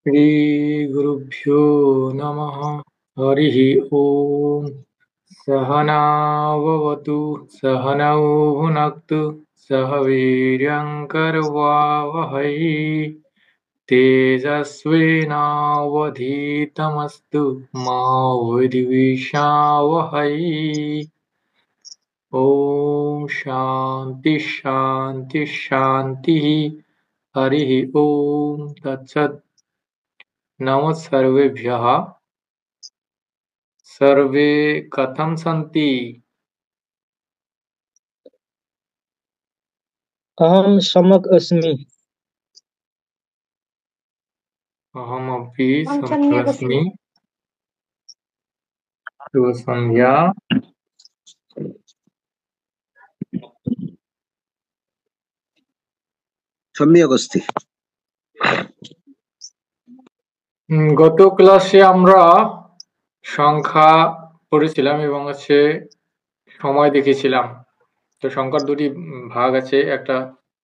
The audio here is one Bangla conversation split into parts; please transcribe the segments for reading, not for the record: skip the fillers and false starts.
श्रीगुरुभ्यो नमः। हरिः ओम्। सहनाववतु सहनौ भुनक्तु सह वीर्यङ्करवावहै तेजस्विनावधीतमस्तु मा विद्विषावहै। ॐ शान्ति शान्ति शान्तिः। हरिः ओम् तत्सत्। नमः सर्वेभ्यः। सर्वे कथं सन्ति? अहं सम्यक् अस्मि। अहमपि सम्यक् अस्मि। शुभसन्ध्या। सम्यक् अस्ति। গত ক্লাসে আমরা সংখ্যা পড়েছিলাম এবং সময় দেখেছিলাম। তো সংখ্যার দুটি ভাগ আছে, একটা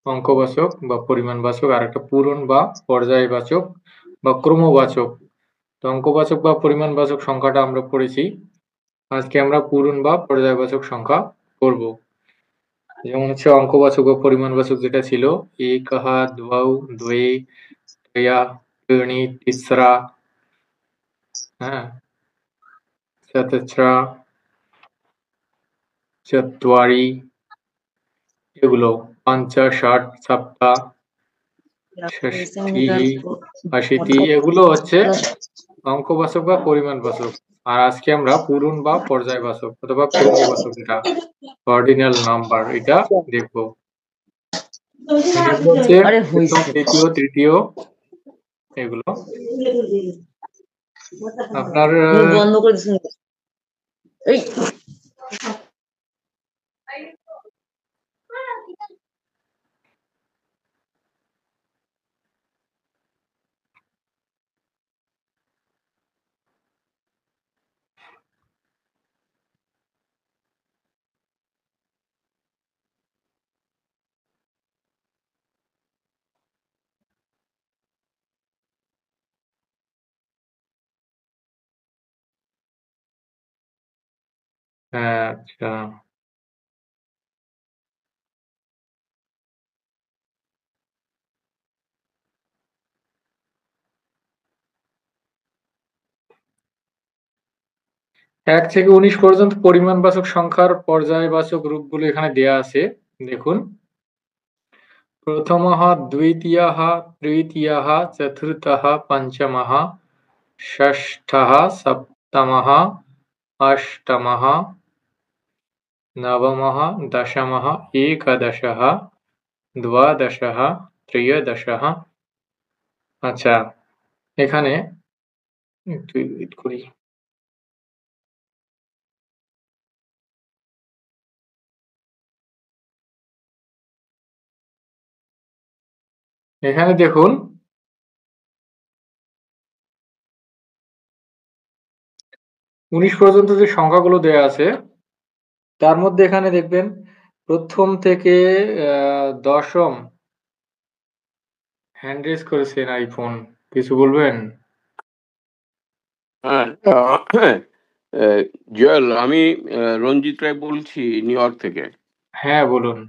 অঙ্কবাচক বা পরিমাণবাচক আর একটা পূরণ বা পর্যায়বাচক বা ক্রমবাচক। তো অঙ্কবাচক বা পরিমাণবাচক সংখ্যাটা আমরা পড়েছি। আজকে আমরা পূরণ বা পর্যায়বাচক সংখ্যা পড়ব। যেমন অঙ্কবাচক ও পরিমাণবাচক যেটা ছিল একः দ্বौ द्वे त्रयः त्रीणि तिस्रा, হ্যাঁ, चतुस्रा चत्वारि, এগুলো पञ्च षट् सप्त षष्टिः अशीति, এগুলো হচ্ছে অঙ্কবাচক বা পরিমাণবাচক। আর আজকে আমরা পূরণ বা পর্যায়বাচক অথবা ক্রমবাচক, যেটা অর্ডিনাল নাম্বার, এটা দেখবো। হচ্ছে প্রথম, দ্বিতীয়, তৃতীয়, এগুলো আপনার বন্ধ করে দিচ্ছেন। আচ্ছা, এক থেকে 19 পর্যন্ত পরিমাণবাচক সংখ্যার পর্যায়বাচক রূপগুলো এখানে দেয়া আছে। দেখুন, প্রথমः দ্বিতীয়ः তৃতীয়ः চতুর্থः পঞ্চমः ষষ্ঠः সপ্তমः অষ্টমः নবমः দশমः একাদশः দ্বাদশः ত্রয়োদশः। আচ্ছা, এখানে একটু এডিট করি। এখানে দেখুন, 19 পর্যন্ত যে সংখ্যাগুলো দেয়া আছে তার মধ্যে এখানে দেখবেন প্রথম থেকে দশম হ্যান্ড রেজ করেছেন আইফোন, কিছু বলবেন? জুয়েল, আমি রঞ্জিত রায় বলছি নিউ ইয়র্ক থেকে। হ্যাঁ, বলুন।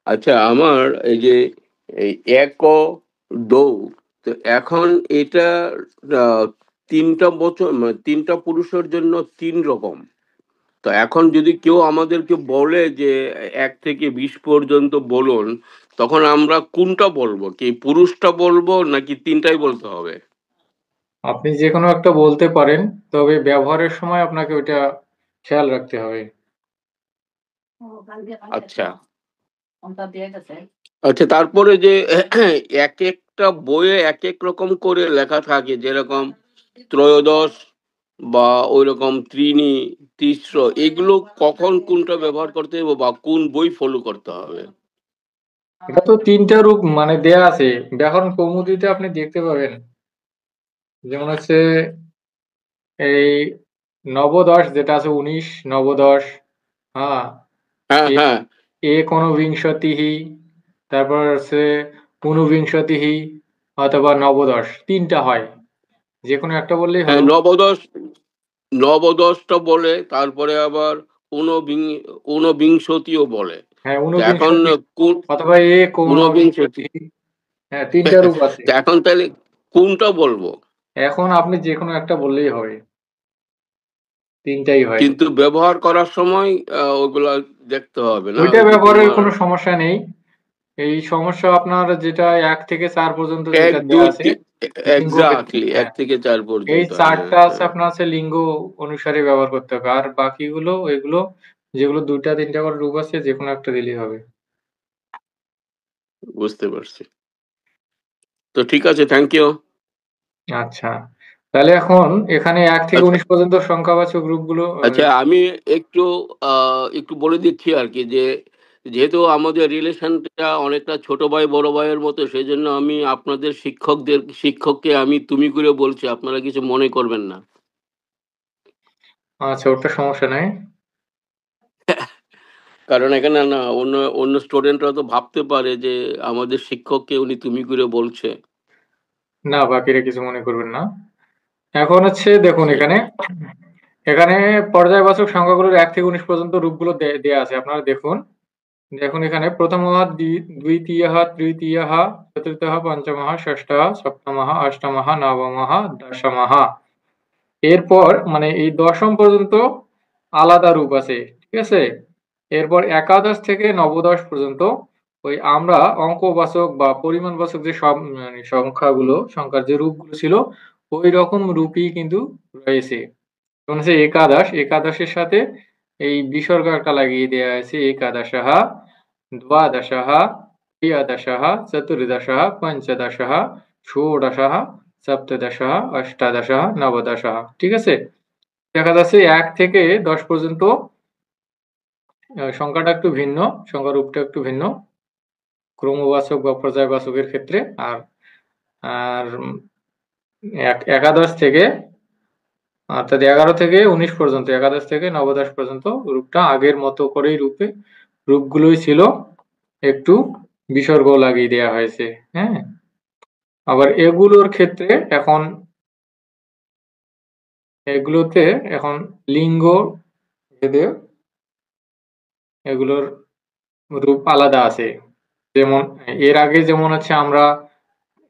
আচ্ছা, আমার এই যে এই এক দৌ, তো এখন এটা তিনটা বছর, তিনটা পুরুষের জন্য 3 রকম। তো এখন যদি কেউ আমাদেরকে বলে যে 1 থেকে 20 পর্যন্ত বলুন, তখন আমরা কোনটা বলবো? কি পুরুষটা বলবো নাকি 3টাই বলতে হবে? আপনি যে কোনো একটা বলতে পারেন, তবে ব্যবহারের সময় আপনাকে ওটা খেয়াল রাখতে হবে। আচ্ছা আচ্ছা, তারপরে যে এক একটা বইয়ে এক এক রকম করে লেখা থাকে, যেরকম ত্রয়োদশ বা ওই রকম ত্রিনি, তিস্র, এগুলো কখন কোনটা ব্যবহার করতে হবে বা কোন বই ফলো করতে হবে? এটা তো 3টা রূপ মানে দেয়া আছে, ব্যাকরণ কৌমুদীতে আপনি দেখতে পাবেন। যেমন এই নবদশ যেটা আছে 19 নবদশ, হ্যাঁ, হ্যাঁ এ- হ্যাঁ একনবিংশতিঃ, তারপর ঊনবিংশতিঃ, অথবা নবদশ, তিনটা হয়, যে কোনো একটা বললেই হ্যাঁ, হলো। নবদশটা বলে, তারপরে আবার ঊনবিংশতিও বলে। হ্যাঁ, তো এখন ঊনবিংশতি কোন অথবা ঊনবিংশতি? ঊনবিংশতি। হ্যাঁ, তিনটা রূপ আছে। তো এখন তাহলে কোনটা বলবো? এখন আপনি যে কোনো একটা বললেই হবে, তিনটাই হয়। কিন্তু ব্যবহার করার সময় ওগুলা দেখতে হবে না, ওইটা ওই যে ব্যবহারের তোমার কোনো সমস্যা নেই। এই সমস্যা আপনার যেটা 1 থেকে 4 পর্যন্ত এক যেটা দেয়া দুই আছে লিঙ্গ ক্ষেত্রে, এক্স্যাক্টলি হ্যাঁ, 1 থেকে 4 এই পর্যন্ত। হ্যাঁ, 4টা আছে হ্যাঁ, আপনার আছে লিঙ্গ অনুসারে ব্যবহার করতে হবে। আর বাকিগুলো এগুলো যেগুলো 2টা 3টা করে রূপ আছে, যেকোনো একটা দিলেই হবে। বুঝতে পারছি। তো ঠিক আছে, থ্যাংক ইউ। আচ্ছা। তাহলে এখন এখানে 1 থেকে আচ্ছা 19 পর্যন্ত সংখ্যাবাচক রূপগুলো আচ্ছা, আমি একটু একটু বলে দিচ্ছি আর কি, যে যেহেতু আমাদের রিলেশনটা অনেকটা ছোট ভাই বড় ভাইয়ের মতো, সেই জন্য আমি আপনাদের শিক্ষককে আমি তুমি করে বলছি, আপনারা কিছু মনে করবেন না। আচ্ছা, ওটা সমস্যা নাই। কারণ এখানে না অন্য অন্য স্টুডেন্টরা তো ভাবতে পারে যে আমাদের শিক্ষককে উনি তুমি করে বলছে। না, বাকিরা কিছু মনে করবেন না। এখন হচ্ছে দেখুন ঠিক এখানে, আছে। এখানে পর্যায়বাচক সংখ্যাগুলোর 1 থেকে 19 পর্যন্ত রূপগুলো দেয়া আছে। আপনারা দেখুন। দেখুন এখানে প্রথমः দ্বিতীয়ः তৃতীয়ः চতুর্থः পঞ্চমः ষষ্ঠः সপ্তমः অষ্টমः নবমः দশমः। এরপর মানে এই দশম পর্যন্ত আলাদা রূপ আছে, ঠিক আছে। এরপর একাদশ থেকে নবদশ পর্যন্ত ওই আমরা অঙ্কবাচক বা পরিমাণবাচক যে সব মানে সংখ্যার যে রূপগুলো ছিল, ওই রকম রূপই কিন্তু রয়েছে। যেমন হচ্ছে একাদশ, একাদশের সাথে এই বিসর্গ একটা লাগিয়ে দেওয়া আছে, একাদশः দ্বাদশः ত্রয়োদশः চতুর্দশः পঞ্চদশः ষোড়শः সপ্তদশः অষ্টাদশः নবদশः, ঠিক আছে। দেখা যাচ্ছে 1 থেকে 10 পর্যন্ত সংখ্যাটা একটু ভিন্ন, সংখ্যার রূপটা একটু ভিন্ন ক্রমবাচক বা পর্যায়বাচকের ক্ষেত্রে। আর আর একাদশ থেকে অর্থাৎ 11 থেকে 19 পর্যন্ত, একাদশ থেকে নবদশ পর্যন্ত রূপটা আগের মতো করেই রূপগুলোই ছিল, একটু বিসর্গ লাগিয়ে দেওয়া হয়েছে। হ্যাঁ, আবার এগুলোতে এখন লিঙ্গ ভেদে এগুলোর রূপ আলাদা আছে। যেমন এর আগে যেমন হচ্ছে আমরা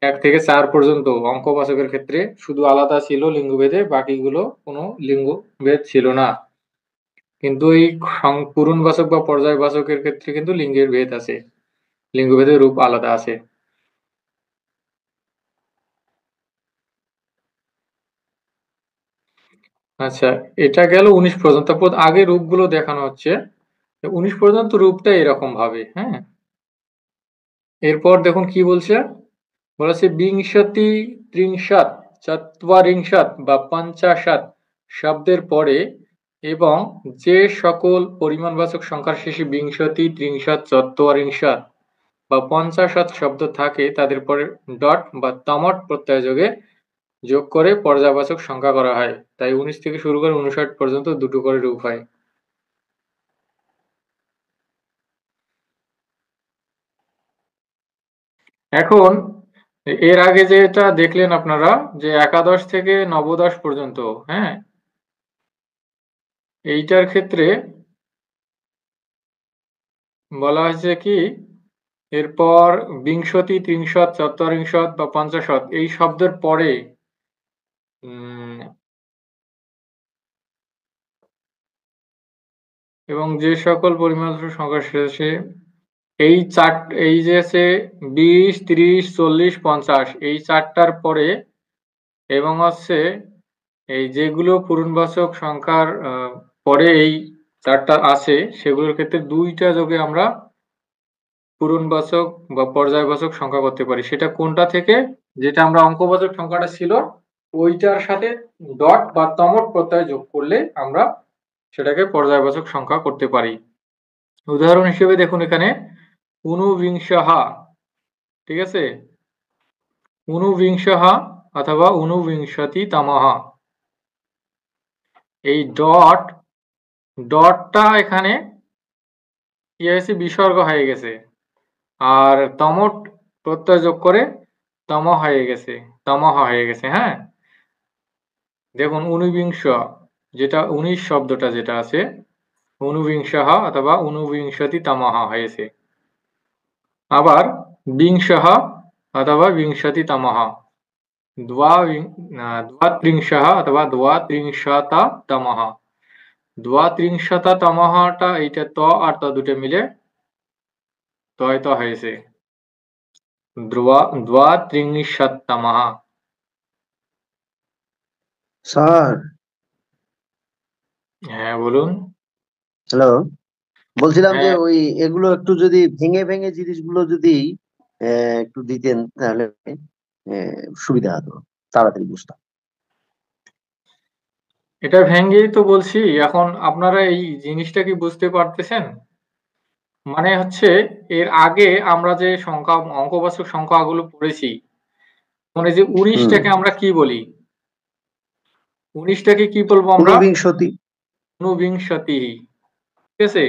1 থেকে 4 পর্যন্ত অঙ্কবাচকের ক্ষেত্রে শুধু আলাদা ছিল লিঙ্গভেদে, বাকিগুলো কোনো লিঙ্গভেদ ছিল না। কিন্তু এই পূরণবাচক বা পর্যায়বাচকের ক্ষেত্রে কিন্তু লিঙ্গের ভেদ আছে, লিঙ্গভেদের রূপ আলাদা আছে। আচ্ছা, এটা গেল 19 পর্যন্ত। তারপর আগে রূপগুলো দেখানো হচ্ছে। 19 পর্যন্ত রূপটা এরকম ভাবে, হ্যাঁ। এরপর দেখুন কি বলছে, বলেছে বিংশতি ত্রিংশৎ চত্বারিংশৎ বা পঞ্চাশৎ শব্দের পরে এবং যে সকল পরিমাণবাচক সংখ্যার শেষে বিংশতি ত্রিংশৎ চত্বারিংশৎ বা পঞ্চাশৎ শব্দ থাকে তাদের পরে ডট বা তমট প্রত্যয় যোগ করে পর্যায়বাচক সংখ্যা করা হয়। তাই 19 থেকে শুরু করে 59 পর্যন্ত দুটো করে রূপ হয়। এখন এর আগে যেটা দেখলেন আপনারা, যে একাদশ থেকে নবদশ পর্যন্ত, হ্যাঁ, এইটার ক্ষেত্রে বলা হয়েছে কি, এরপর বিংশতি ত্রিংশৎ চত্বারিংশৎ বা পঞ্চাশৎ এই শব্দের পরে এবং যে সকল পরিমাণবাচক সংখ্যা শেষে এই যে আছে 20 30 40 50 এই চারটার পরে এবং হচ্ছে এই যেগুলো পূরণবাচক সংখ্যার পরে এই চারটা আছে সেগুলোর ক্ষেত্রে দুইটা যোগে আমরা পূরণবাচক বা পর্যায়বাচক সংখ্যা করতে পারি। সেটা কোনটা থেকে, যেটা আমরা অঙ্কবাচক সংখ্যাটা ছিল ওইটার সাথে ডট বা তমট প্রত্যয় যোগ করলে আমরা সেটাকে পর্যায়বাচক সংখ্যা করতে পারি। উদাহরণ হিসেবে দেখুন এখানে ঊনবিংশঃ, ঠিক আছে, ঊনবিংশঃ অথবা ঊনবিংশতিতমঃ। এই ডটটা এখানে কি হয়েছে, বিসর্গ হয়ে গেছে। আর তমট প্রত্যয় যোগ করে তম হয়ে গেছে, তমহ হয়ে গেছে। হ্যাঁ, দেখুন ঊনবিংশ, যেটা 19 শব্দটা যেটা আছে, ঊনবিংশঃ অথবা ঊনবিংশতি তমঃ হয়েছে। আবার বিংশঃ অথবা বিংশতি তমঃ, দ্বাত্রিংশঃ অথবা দ্বাত্রিংশততমঃ। দ্বাত্রিংশততমঃটা এইটা ত আর ত দুটো মিলে তয় ত হয়েছে, দ্বাত্রিংশত্তমঃ। স্যার, হ্যাঁ বলুন। হ্যালো, বলছিলাম যে হ্যাঁ, ওই এগুলো একটু যদি ভেঙে ভেঙে জিনিসগুলো যদি একটু দিতেন তাহলে সুবিধা হতো, তাড়াতাড়ি বুঝতাম। এটা ভেঙেই তো বলছি। এখন আপনারা এই জিনিসটা কি বুঝতে পারতেছেন? মানে হচ্ছে, এর আগে আমরা যে সংখ্যা, অঙ্কবাচক সংখ্যাগুলো পড়েছি, মানে যে হুম, 19টাকে আমরা কি বলি? 19টাকে কি বলবো আমরা? ঊনবিংশতি। ঊনবিংশতিঃ। ঠিক আছে?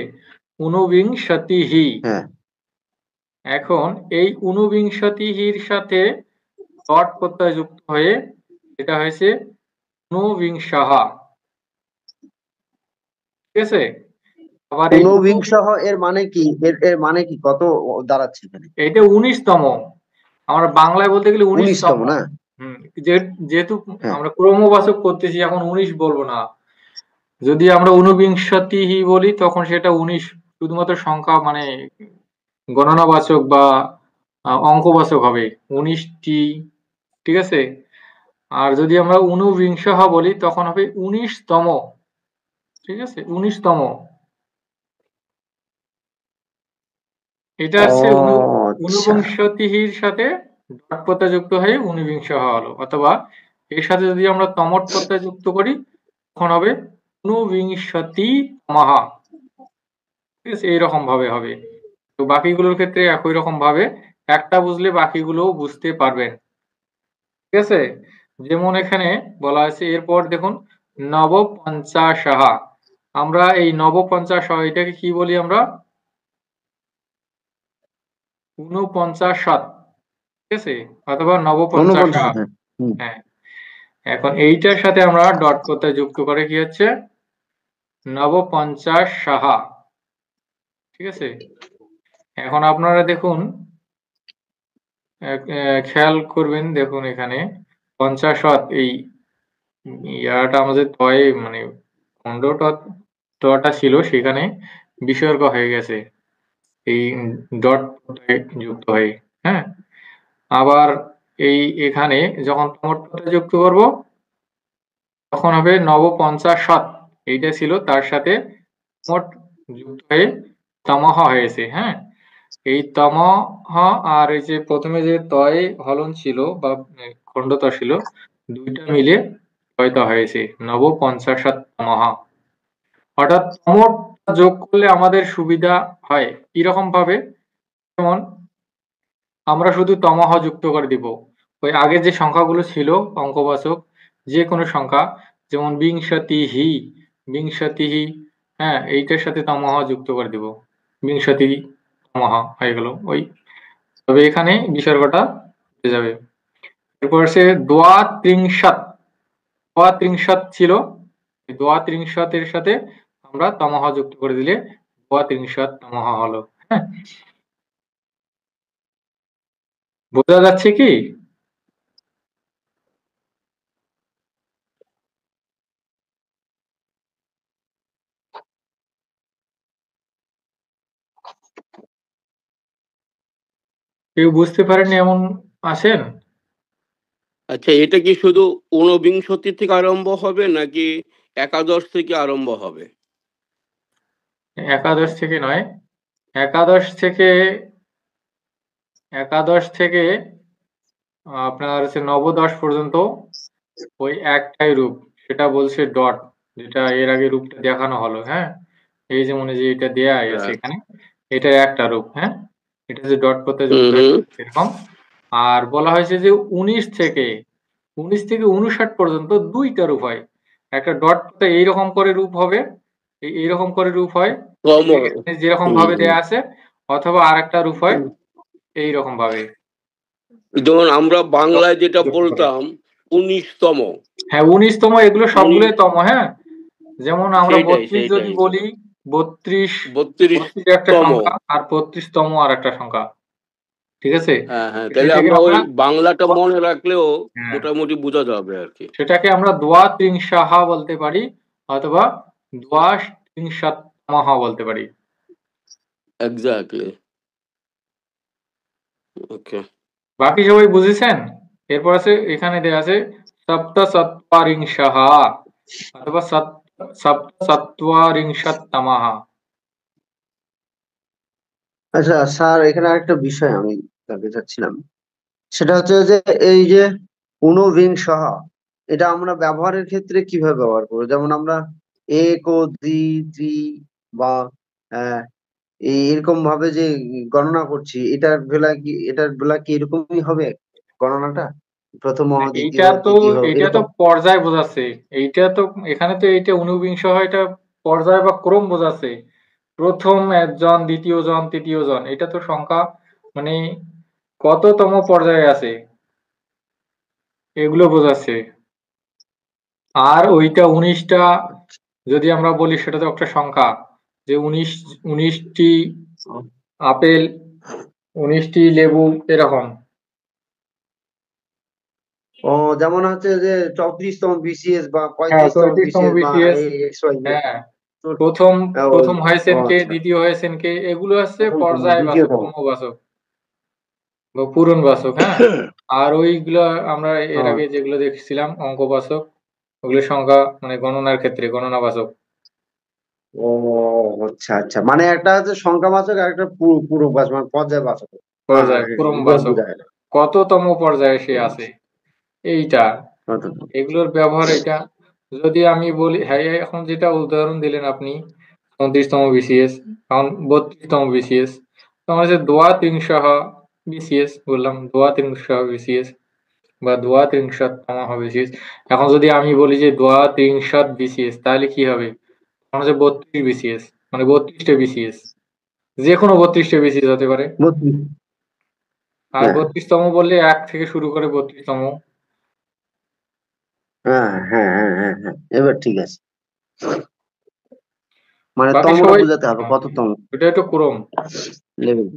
ঊনবিংশতিঃ। হ্যাঁ, এখন এই ঊনবিংশতির সাথে ডট প্রত্যয় যুক্ত হয়ে এটা হয়েছে ঊনবিংশঃ। ঠিক আছে? আবার এই ঊনবিংশ এর মানে কি? এর মানে কি? কত দাঁড়াচ্ছে এখানে? এইটা 19তম। আমরা বাংলায় বলতে গেলে 19তম। 19তম না? হুম, যেহেতু হ্যাঁ। আমরা ক্রমবাচক করতেছি, এখন 19 বলবো না। যদি আমরা ঊনবিংশতিঃ বলি তখন সেটা 19 শুধুমাত্র সংখ্যা, মানে গণনাবাচক বা অঙ্কবাচক হবে 19টি। ঠিক আছে? আর যদি আমরা ঊনবিংশঃ বলি তখন হবে 19তম। ঠিক আছে? 19তম। এটা ও হচ্ছে আচ্ছা। ঊনবিংশতির সাথে ডট প্রত্যয় যুক্ত হয়ে ঊনবিংশঃ হলো, অথবা এর সাথে যদি আমরা তমট প্রত্যয় যুক্ত করি তখন হবে ঊনবিংশতিতমঃ। ঠিক আছে? এইরকম ভাবে হবে। তো বাকিগুলোর ক্ষেত্রে একই রকম ভাবে, একটা বুঝলে বাকিগুলোও বুঝতে পারবেন। ঠিক আছে? যেমন এখানে বলা আছে, এরপর দেখুন নবপঞ্চাশঃ। আমরা এই নবপঞ্চাশঃ এটাকে কি বলি আমরা? ঊনপঞ্চাশৎ। ঠিক আছে? অথবা নবপঞ্চাশঃ। 49, হ্যাঁ। হুম। হ্যাঁ, এখন এইটার সাথে আমরা ডট প্রত্যয় যুক্ত করে কি হচ্ছে? নবপঞ্চাশঃ। ঠিক আছে? এখন আপনারা দেখুন, খেয়াল করবেন, দেখুন এখানে পঞ্চাশৎ, এই ইয়াটা আমাদের তয়ে, মানে খণ্ডটা তটা ছিল সেখানে বিসর্গ হয়ে গেছে এই ডট যুক্ত হয়ে। হ্যাঁ, আবার এই এখানে যখন তমট প্রত্যয় যুক্ত করব তখন হবে নবপঞ্চাশৎ। এইটা ছিল, তার সাথে তমট যুক্ত হয়ে তমহ হয়েছে। হ্যাঁ, এই তমহ আর এই যে প্রথমে যে তয় হলন ছিল বা খণ্ডতা ছিল, দুইটা মিলে তয়তা হয়েছে নবপঞ্চাশৎ তমহ। অর্থাৎ তমট যোগ করলে আমাদের সুবিধা হয় কিরকম ভাবে? যেমন আমরা শুধু তমহ যুক্ত করে দিব, ওই আগে যে সংখ্যাগুলো ছিল অঙ্কবাচক, যে কোনো সংখ্যা, যেমন বিংশতিহি, বিংশতিহি, হ্যাঁ, এইটার সাথে তমহ যুক্ত করে দিব, বিংশতি তমহ হয়ে গেল ওই। তবে এখানে বিসর্গটা হয়ে যাবে। এরপর আছে দ্বাত্রিংশৎ। দ্বাত্রিংশৎ ছিল, দ্বাত্রিংশতের সাথে আমরা তমহ যুক্ত করে দিলে দ্বাত্রিংশৎ তমহ হলো। হ্যাঁ, বোঝা যাচ্ছে কি? কেউ বুঝতে পারেননি এমন আছেন? আচ্ছা, এটা কি শুধু ঊনবিংশতি থেকে আরম্ভ হবে নাকি একাদশ থেকে আরম্ভ হবে? একাদশ থেকে নয়, একাদশ থেকে, একাদশ থেকে আপনার হচ্ছে নবদশ পর্যন্ত ওই একটাই রূপ, সেটা বলছে ডট, যেটা এর আগে রূপটা দেখানো হলো। হ্যাঁ, এই যে মনে যে এটা দেয়া আছে এখানে, এটা একটা রূপ। হ্যাঁ, এটা যে ডট প্রত্যয় যুক্ত হুম। এরকম। আর বলা হয়েছে যে 19 থেকে 59 পর্যন্ত দুইটা রূপ হয়। একটা ডট প্রত্যয় এইরকম করে রূপ হবে, এইরকম করে রূপ হয় কম। যেরকম ভাবে দেয়া আছে, অথবা আরেকটা রূপ হয় এইরকম ভাবে। যেমন আমরা বাংলায় যেটা যোগ করে। বলতাম 19তম, হ্যাঁ 19তম, এগুলো সবগুলোই তম। হ্যাঁ, যেমন আমরা সেইটাই 32 যদি বলি, 32 একটা 32তম। সংখ্যা, আর 35তম আর একটা সংখ্যা। ঠিক আছে, হ্যাঁ, তাহলে সেটাকে আমরা ওই আমরা বাংলাটা মনে রাখলেও হ্যাঁ, মোটামুটি বোঝা যাবে আর কি। সেটাকে আমরা দোয়া ত্রিংশাহা বলতে পারি, অথবা দোয়া ত্রিংশাত্তমাহা বলতে পারি। এক্স্যাক্টলি। ওকে, বাকি সবাই বুঝেছেন? এরপর আছে, এখানে দেয়া আছে সপ্ত সত্ত্বারিংশাহা অথবা সপ্ত সত্ত্বারিংশাত্তমাহা। আচ্ছা স্যার, এখানে আরেকটা বিষয় আমি জানতে চাচ্ছিলাম, সেটা হচ্ছে যে এই যে ঊনবিংশহ, এটা আমরা ব্যবহারের ক্ষেত্রে কিভাবে ব্যবহার করবো? যেমন আমরা এক ও দ্বি ত্রি বা আহ, এরকম ভাবে যে গণনা করছি, এটার বেলা কি এরকমই হবে গণনাটা? প্রথম, দ্বিতীয়, তৃতীয় এইটা তো এরকম? পর্যায় বোঝাচ্ছে। এইটা তো এখানে তো এইটা ঊনবিংশ হয়, এটা পর্যায় বা ক্রম বোঝাচ্ছে। প্রথম একজন, দ্বিতীয় জন, তৃতীয় জন, এটা তো সংখ্যা, মানে কততম পর্যায়ে আছে এগুলো বোঝাচ্ছে। আর ওইটা 19টা যদি আমরা বলি, সেটা তো একটা সংখ্যা, যে 19টি আপেল, 19টি লেবু, এরকম। ও, যেমন হচ্ছে যে 34তম বিসিএস বা হ্যাঁ, 35তম 35তম বিসিএস বা বিসিএস। XYZ। হ্যাঁ, প্রথম ও প্রথম আচ্ছা, ও হয়েছেন কে, আচ্ছা, দ্বিতীয় হয়েছেন কে, এগুলো হচ্ছে প্রথমতম, পর্যায়বাচক, দ্বিতীয়তম। ক্রমবাচক বা পূরণবাচক। হ্যাঁ, আর ওইগুলো আমরা এর ও আগে যেগুলো দেখছিলাম অঙ্কবাচক, ওগুলো সংখ্যা মানে গণনার ক্ষেত্রে গণনাবাচক। ও আচ্ছা আচ্ছা, মানে একটা হচ্ছে সংখ্যাবাচক আর একটা পূরকবাচক, মানে পর্যায়বাচক। হ্যাঁ পর্যায় হ্যাঁ, এবার ক্রমবাচক, বোঝা গেল। কততম পর্যায়ে সে আছে এইটা, কতটুকু? এগুলোর ব্যবহার এটা। যদি আমি বলি, হ্যাঁ এখন যেটা উদাহরণ দিলেন আপনি, 29তম বিসিএস, এখন 32তম বিসিএস, তখন হচ্ছে দোয়া ত্রিংশহ বিসিএস বললাম, দোয়া ত্রিংশহ বিসিএস বা দোয়া ত্রিংশততম বিসিএস। এখন যদি আমি বলি যে দোয়া ত্রিংশত বিসিএস, তাহলে কি হবে? তখন হচ্ছে 32 বিসিএস, মানে 32টা বিসিএস, যে কোনো 32টা বিসিএস হতে পারে। 32। আর হ্যাঁ 32তম বললে 1 থেকে শুরু করে 32তম। হ্যাঁ হ্যাঁ হ্যাঁ হ্যাঁ হ্যাঁ, এবার ঠিক আছে, মানে বাকি তমটা সবাই বোঝাতে হবে, কততম এটা একটু ক্রম। লেভেল।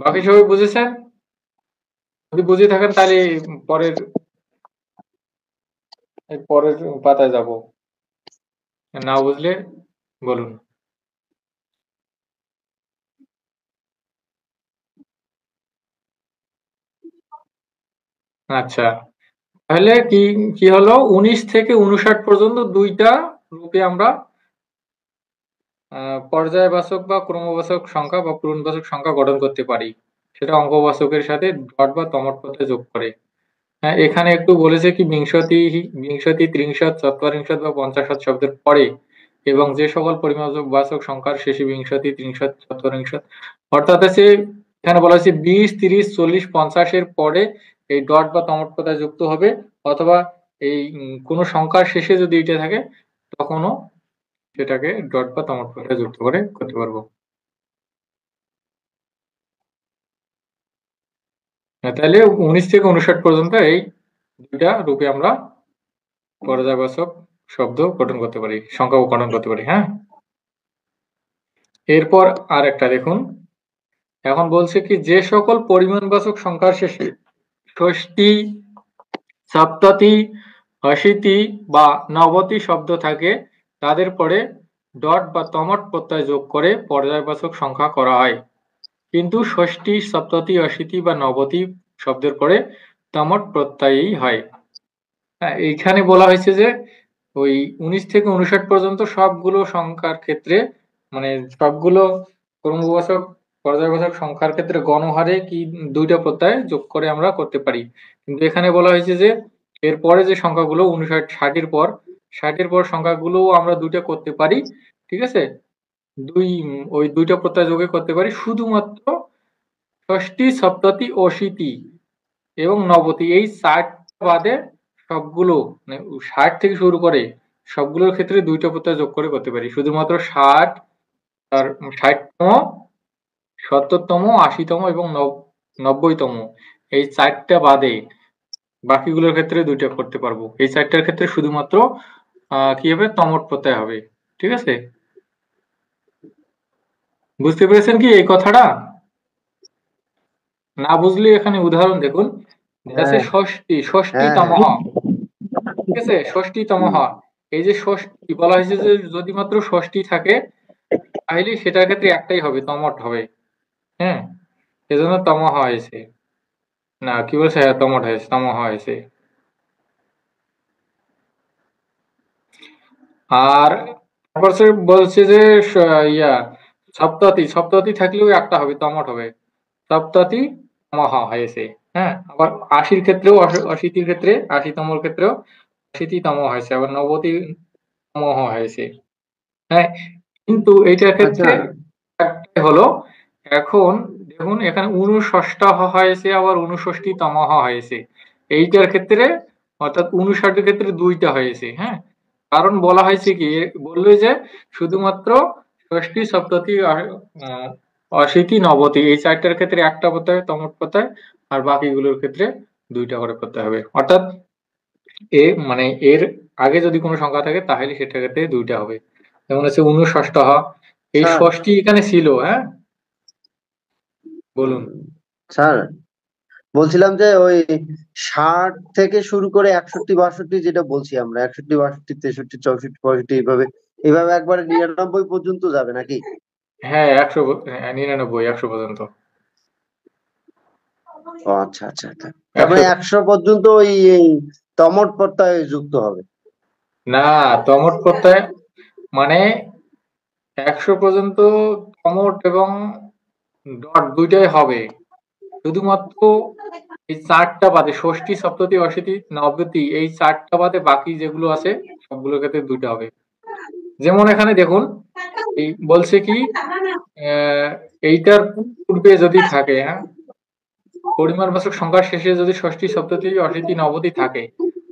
বাকি সবাই বুঝেছেন? যদি বুঝে থাকেন তাহলে পরের পরের পাতায় যাব। না বুঝলে বলুন। আচ্ছা, তাহলে কি কি হলো, 19 থেকে 59 পর্যন্ত দুইটা রূপে আমরা পর্যায়বাচক বা ক্রমবাচক সংখ্যা বা পূরণবাচক সংখ্যা গঠন করতে পারি। সেটা অঙ্কবাচকের সাথে ডট বা তমট প্রত্যয় যোগ করে। হ্যাঁ, এখানে একটু বলেছে কি, বিংশতি বিংশতি, ত্রিংশত, চত্বরিংশত বা পঞ্চাশত শব্দের পরে এবং যে সকল পরিমাপবাচক সংখ্যার শেষে বিংশতি, ত্রিংশত, চত্বরিংশত, অর্থাৎ আছে এখানে বলা হয়েছে 20, 30, 40, 50 এর পরে এই ডট বা তমট প্রত্যয় যুক্ত হবে, অথবা এই কোনো সংখ্যার শেষে যদি এটা থাকে, তখনও সেটাকে ডট বা তমট প্রত্যয় যুক্ত করে করতে পারবো। হ্যাঁ, তাহলে 19 থেকে 59 পর্যন্ত এই দুইটা রূপে আমরা পর্যায়বাচক শব্দ গঠন করতে পারি, সংখ্যা গঠন করতে পারি। হ্যাঁ, এরপর আর একটা দেখুন, এখন বলছে কি, যে সকল পরিমাণবাচক সংখ্যার শেষে ষষ্ঠী, সপ্ততি, অশীতি বা নবতি শব্দ থাকে, তাদের পরে ডট বা তমট প্রত্যয় যোগ করে পর্যায়বাচক সংখ্যা করা হয়। কিন্তু ষষ্ঠী, সপ্ততি, অশীতি বা নবতি শব্দের পরে তমট প্রত্যয়ই হয়। হ্যাঁ, এইখানে বলা হয়েছে যে ওই 19 থেকে 59 পর্যন্ত সবগুলো সংখ্যার ক্ষেত্রে, মানে সবগুলো ক্রমবাচক পর্যায়বাচক সংখ্যার ক্ষেত্রে গণহারে কি দুইটা প্রত্যয় যোগ করে আমরা করতে পারি। কিন্তু এখানে বলা হয়েছে যে এরপরে যে সংখ্যাগুলো 59, 60-এর পর, 60-এর পর সংখ্যাগুলো আমরা দুইটা করতে পারি। ঠিক আছে, ওই দুইটা প্রত্যয় যোগে করতে পারি শুধুমাত্র ষষ্ঠী, সপ্ততি, অশীতি এবং নবতি, এই 60 বাদে সবগুলো, মানে 60 থেকে শুরু করে সবগুলোর ক্ষেত্রে দুইটা প্রত্যয় যোগ করে করতে পারি। শুধুমাত্র 60, আর 60তম, 70তম, 80তম এবং 90তম, এই 4টা বাদে বাকিগুলোর ক্ষেত্রে 2টা করতে পারবো। এই 4টার ক্ষেত্রে শুধুমাত্র কি হবে, তমট প্রত্যয় হবে। ঠিক আছে, বুঝতে পেরেছেন কি এই কথাটা? না বুঝলে এখানে উদাহরণ দেখুন, আছে হ্যাঁ ষষ্ঠী হ্যাঁ তমহ। ঠিক আছে, ষষ্ঠী তমহ, এই যে ষষ্ঠী বলা হয়েছে যে যদি মাত্র ষষ্ঠী থাকে তাহলে সেটার ক্ষেত্রে একটাই হবে, তমট হবে। হ্যাঁ, সেজন্য তমহ হয়েছে, না কি বলছে, হ্যাঁ তমট হয়েছে, তমহ হয়েছে। আর তারপর সে বলছে যে সপ্তাতি, সপ্তাতি থাকলেও একটা হবে, তমট হবে, সপ্তাতি তমহ হয়েছে। হ্যাঁ, আবার আশির ক্ষেত্রেও, অশীতির ক্ষেত্রে, আশিতমর ক্ষেত্রেও অশীতিতম হয়েছে, আবার নবতি তমহ হয়েছে। হ্যাঁ, কিন্তু এইটার আচ্ছা ক্ষেত্রে একটাই হলো, এখন দেখুন এখানে 59 হয়েছে, আবার 69 তমহ হয়েছে। এইটার ক্ষেত্রে অর্থাৎ 59-এর ক্ষেত্রে 2টা হয়েছে। হ্যাঁ, কারণ বলা হয়েছে কি, বললো যে শুধুমাত্র ষষ্ঠী, সপ্ততি, অশীতি, নবতি এই 4টার ক্ষেত্রে একটা প্রত্যয়, তমট প্রত্যয়, আর বাকিগুলোর ক্ষেত্রে 2টা করে করতে হবে। অর্থাৎ মানে এর আগে যদি কোনো সংখ্যা থাকে তাহলে সেটার ক্ষেত্রে 2টা হবে। যেমন হচ্ছে 59, এই স্যার। ষষ্ঠী এখানে ছিল। হ্যাঁ, বলুন। স্যার বলছিলাম যে ওই 60 থেকে শুরু করে 61, 62 যেটা বলছি আমরা, 61, 62, 63, 64, 65 এইভাবে এইভাবে একবারে 99 পর্যন্ত যাবে নাকি? হ্যাঁ, 99, 100 পর্যন্ত। ও আচ্ছা আচ্ছা আচ্ছা, তার 100 মানে 100 পর্যন্ত ওই এই তমট প্রত্যয় যুক্ত হবে। না, তমট প্রত্যয় মানে 100 পর্যন্ত তমট এবং ডট 2টাই হবে। শুধুমাত্র এই 4টা বাদে, ষষ্ঠী, সপ্ততি, অশীতি, নবতি এই 4টা বাদে বাকি যেগুলো আছে সবগুলোর ক্ষেত্রে 2টা হবে। যেমন এখানে দেখুন, এই বলছে কি, এইটার পূর্বে যদি থাকে, হ্যাঁ, পরিমাণবাচক সংখ্যার শেষে যদি ষষ্ঠী, সপ্ততি, অশীতি, নবতি থাকে,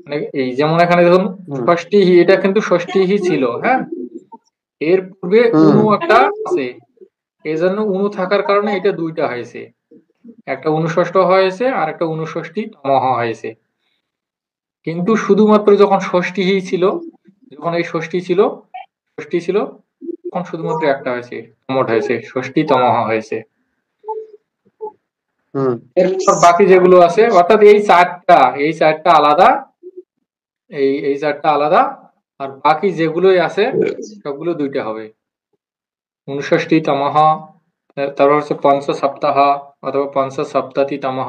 মানে এই যেমন এখানে দেখুন হুম ষষ্ঠী হি, এটা কিন্তু ষষ্ঠী হি ছিল। হ্যাঁ, এর পূর্বে হুম উনু একটা আছে, এই জন্য উনু থাকার কারণে এটা 2টা হয়েছে, একটা 59 হয়েছে আর একটা 69 তমহ হয়েছে। কিন্তু শুধুমাত্র যখন ষষ্ঠী হি ছিল, যখন এই ষষ্ঠী ছিল তখন শুধুমাত্র একটা হয়েছে, তমঠ হয়েছে, ষষ্ঠী তমহ হয়েছে। হুম এরপর বাকি যেগুলো আছে, অর্থাৎ এই চারটা আলাদা, এই 4টা আলাদা, আর বাকি যেগুলোই আছে সবগুলো 2টা হবে। 59 তমহ, তারপর হচ্ছে পঞ্চ সপ্তাহ অথবা পঞ্চ সপ্তাতি তমহ,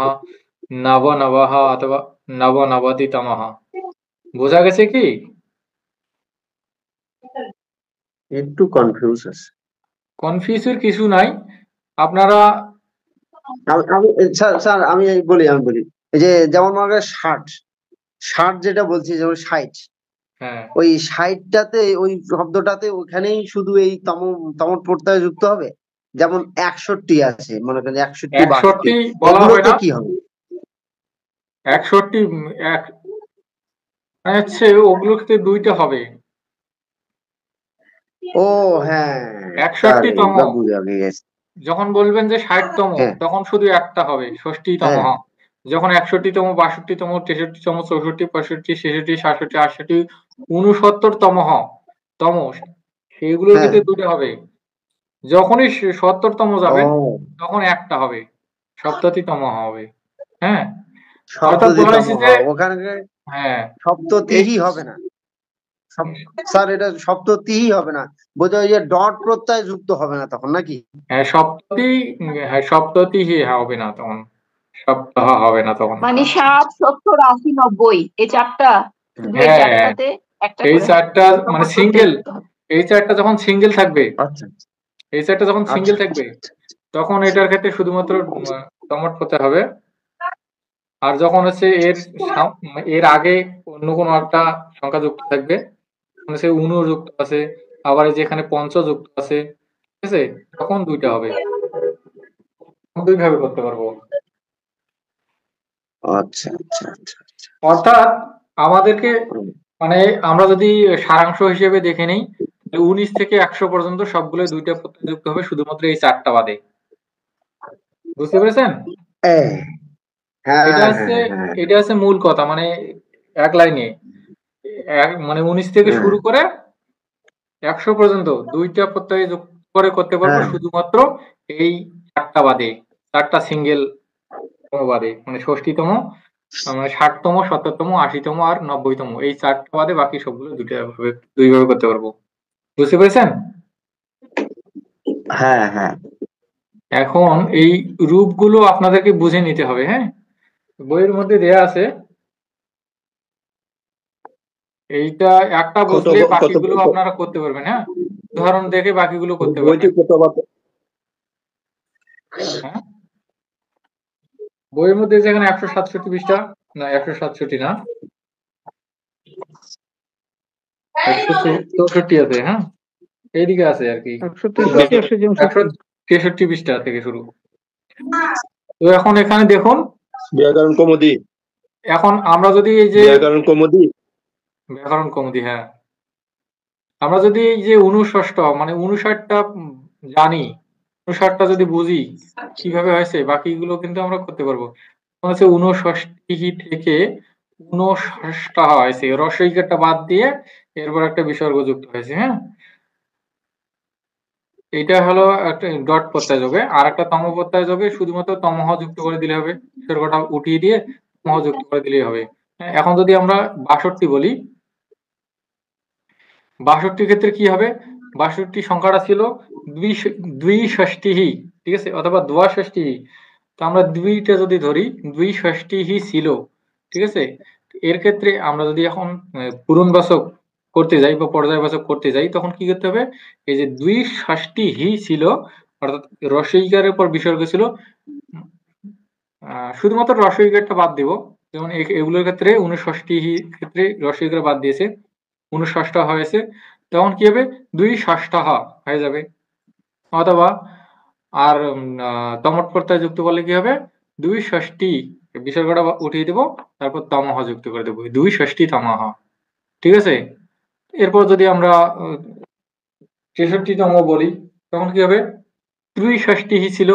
নব নবহ অথবা নব নবতি তমহ। বোঝা গেছে কি? একটু কনফিউজ আছে। কনফিউজের কিছু নাই, আপনারা আমি আমি স্যার স্যার আমি বলি এই যে যেমন মনে করেন 60 60 যেটা বলছি, যেমন 60, হ্যাঁ, ওই 60টাতে ওই শব্দটাতে ওখানেই শুধু এই তমট প্রত্যয় যুক্ত হবে। যেমন 61 আছে, মনে করেন 61, 62 61 বলা হবে এগুলোতে না, কি হবে? 61 এক মানে হচ্ছে ওগুলোর ক্ষেত্রে 2টা হবে। ও হ্যাঁ, স্যার 61 তম এবার বুঝা গেছে। যখন বলবেন যে 60তম, হ্যাঁ তখন শুধু একটা হবে, ষষ্ঠী হ্যাঁ তমহ। যখন 61তম, 62তম, 63তম, 64, 65, 66, 67, 68, 69তম তম, সেগুলোর হ্যাঁ। ক্ষেত্রে 2টা হবে। যখনই 70তম যাবেন ও তখন একটা হবে, সপ্ততিতম হবে। হ্যাঁ, অর্থাৎ বলা সপ্ততিতম হয়েছে যে, হওয়া ওখানে হ্যাঁ, এই সপ্ততিহি হবে না। স্যার এটা সপ্ততিহি হবে না, বোঝা ওই যে ডট প্রত্যয় যুক্ত হবে না তখন নাকি? হ্যাঁ সপ্ততি হবে না তখন, সপ্তাহ হবে না তখন। মানে 60, 70, 80, 90 এই চারটা, শুধু এই হ্যাঁ, চারটাতে একটা এই করে 4টা মানে তমট প্রত্যয় সিঙ্গেল, যুক্ত হবে। এই 4টা যখন সিঙ্গেল থাকবে, আচ্ছা এই 4টা যখন আচ্ছা সিঙ্গেল থাকবে তখন এটার ক্ষেত্রে শুধুমাত্র তমট করতে হবে। আর যখন হচ্ছে এর আগে অন্য কোনো একটা সংখ্যা যুক্ত থাকবে, সে উনু যুক্ত আছে, আবার এই যে এখানে পঞ্চ যুক্ত আছে, ঠিক আছে, তখন 2টা হবে, 2 ভাবে করতে পারবো। আচ্ছা আচ্ছা আচ্ছা আচ্ছা। অর্থাৎ আমাদেরকে মানে আমরা যদি সারাংশ হিসেবে দেখে নেই, 19 থেকে 100 পর্যন্ত সবগুলো 2টা প্রত্যয় যুক্ত হবে, শুধুমাত্র এই 4টা বাদে। বুঝতে পেরেছেন? হ্যাঁ হ্যাঁ এটা হ্যাঁ হচ্ছে হ্যাঁ হ্যাঁ এটা হচ্ছে মূল কথা, মানে এক লাইনে মানে 19 থেকে হ্যাঁ শুরু করে 100 পর্যন্ত দুইটা প্রত্যয় যোগ করে করতে পারবো হ্যাঁ শুধুমাত্র এই চারটা বাদে, চারটা সিঙ্গেল বাদে, মানে ষষ্ঠীতম, মানে 60তম, 70তম, 80তম আর 90তম, এই চারটা বাদে বাকি সবগুলো দুইভাবে করতে পারবো। বুঝতে পেরেছেন? হ্যাঁ হ্যাঁ এখন এই রূপগুলো আপনাদেরকে বুঝে নিতে হবে। হ্যাঁ, বইয়ের মধ্যে দেয়া আছে, এইটা একটা কত বুঝলে কত বাকিগুলো আপনারা করতে পারবেন। হ্যাঁ, উদাহরণ দেখে বাকিগুলো করতে বইটি পারবেন। কত হ্যাঁ, বইয়ের মধ্যে যেখানে 167 পৃষ্ঠা, না 167 না, 164 আছে। হ্যাঁ, এইদিকে আছে আর কি, 163 164 163 পৃষ্ঠা থেকে শুরু। তো এখন এখানে দেখুন, ব্যাকরণ কৌমুদি এখন আমরা যদি এই যে ব্যাকরণ কৌমুদি ব্যাকরণ কৌমুদি, হ্যাঁ, আমরা যদি এই যে 59 মানে 59টা জানি, 59টা যদি বুঝি কিভাবে হয়েছে, বাকিগুলো কিন্তু আমরা করতে পারবো। হচ্ছে 59 থেকে 59 হয়েছে, রসইকারটা বাদ দিয়ে এরপর একটা বিসর্গ যুক্ত হয়েছে। হ্যাঁ, এটা হলো একটা ডট প্রত্যয় যোগে, আর একটা তম প্রত্যয় যোগে শুধুমাত্র তমহ যুক্ত করে দিলে হবে, বিসর্গটা উঠিয়ে দিয়ে তমহ যুক্ত করে দিলেই হবে। হ্যাঁ, এখন যদি আমরা 62 বলি, 62 ক্ষেত্রে কি হবে, 62 সংখ্যাটা ছিল দ্বিষষ্টিহি, ঠিক আছে, অথবা দ্বাষষ্টিহি। তো আমরা দুইটা যদি ধরি, দ্বিষষ্টিহি ছিল, ঠিক আছে। এর ক্ষেত্রে আমরা যদি এখন পূরণবাচক করতে যাই বা পর্যায়বাচক করতে যাই, তখন কি করতে হবে, এই যে দ্বিষষ্টিহি ছিল, অর্থাৎ রসইকারের পর বিসর্গ ছিল, শুধুমাত্র রসইকারটা বাদ দিব। যেমন এগুলোর ক্ষেত্রে 59 ক্ষেত্রে রসইকার বাদ দিয়েছে, 59 হয়েছে, তখন কি হবে, 2 হয়ে যাবে। অথবা আর তমট প্রত্যয় যুক্ত করলে কি হবে, 2 বিসর্গটা উঠিয়ে দেবো, তারপর তমহ যুক্ত করে দেবো, 2 তমহ, ঠিক আছে। এরপর যদি আমরা 63তম বলি, তখন কি হবে, 63 ছিল,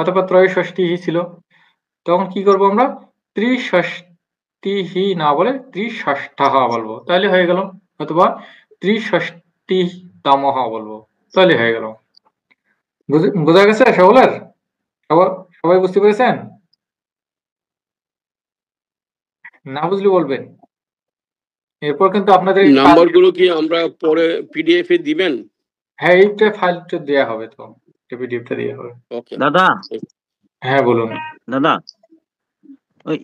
অথবা 63 ছিল, তখন কি করব আমরা, 63 না বলে 63 বলবো, তাহলে হয়ে গেল, অথবা 63তম বলবো, তাহলে হয়ে গেল। বোঝা গেছে সকলের? সবাই বুঝতে পেরেছেন? না বুঝলে বলবেন। এরপর কিন্তু আপনাদের নাম্বারগুলো কি আমরা পরে পিডিএফ এ দিবেন? হ্যাঁ, এইটা ফাইলটা দেওয়া হবে, তো পিডিএফটা দেওয়া হবে। ওকে দাদা, হ্যাঁ বলুন। দাদা, ওই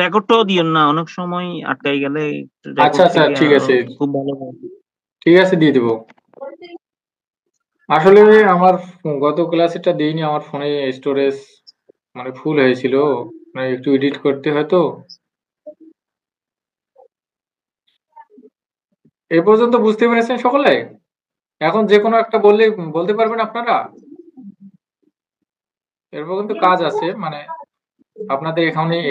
রেকর্ডটাও দিও না, অনেক সময় আটকাই গেলে আচ্ছা রেকর্ড আচ্ছা, থেকে ঠিক আছে, খুব ভালো হয়। ঠিক আছে, দিয়ে দেবো। আসলে আমার গত ক্লাসেটা দিইনি, আমার ফোনে স্টোরেজ মানে ফুল হয়েছিল, মানে একটু এডিট করতে হয় তো। এই পর্যন্ত বুঝতে পেরেছেন সকলে? এখন যে কোনো একটা বললে বলতে পারবেন আপনারা। এরপর কিন্তু কাজ আছে, মানে আপনাদের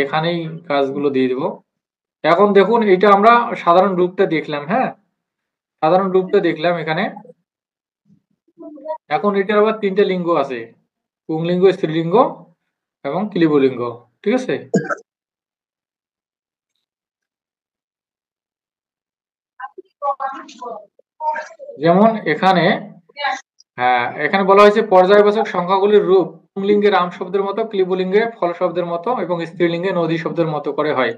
এখানেই কাজগুলো দিয়ে দেবো। এখন দেখুন, এটা আমরা সাধারণ রূপটা দেখলাম। হ্যাঁ, সাধারণ রূপটা দেখলাম এখানে। এখন এটার আবার 3টে লিঙ্গ আছে, পুংলিঙ্গ, স্ত্রীলিঙ্গ এবং ক্লিবলিঙ্গ, ঠিক আছে। যেমন এখানে, হ্যাঁ, এখানে বলা হয়েছে পর্যায়বাচক সংখ্যাগুলির রূপ পুংলিঙ্গে রাম শব্দের মতো, ক্লিবলিঙ্গে ফল শব্দের মতো এবং স্ত্রীলিঙ্গে নদী শব্দের মতো করে হয়।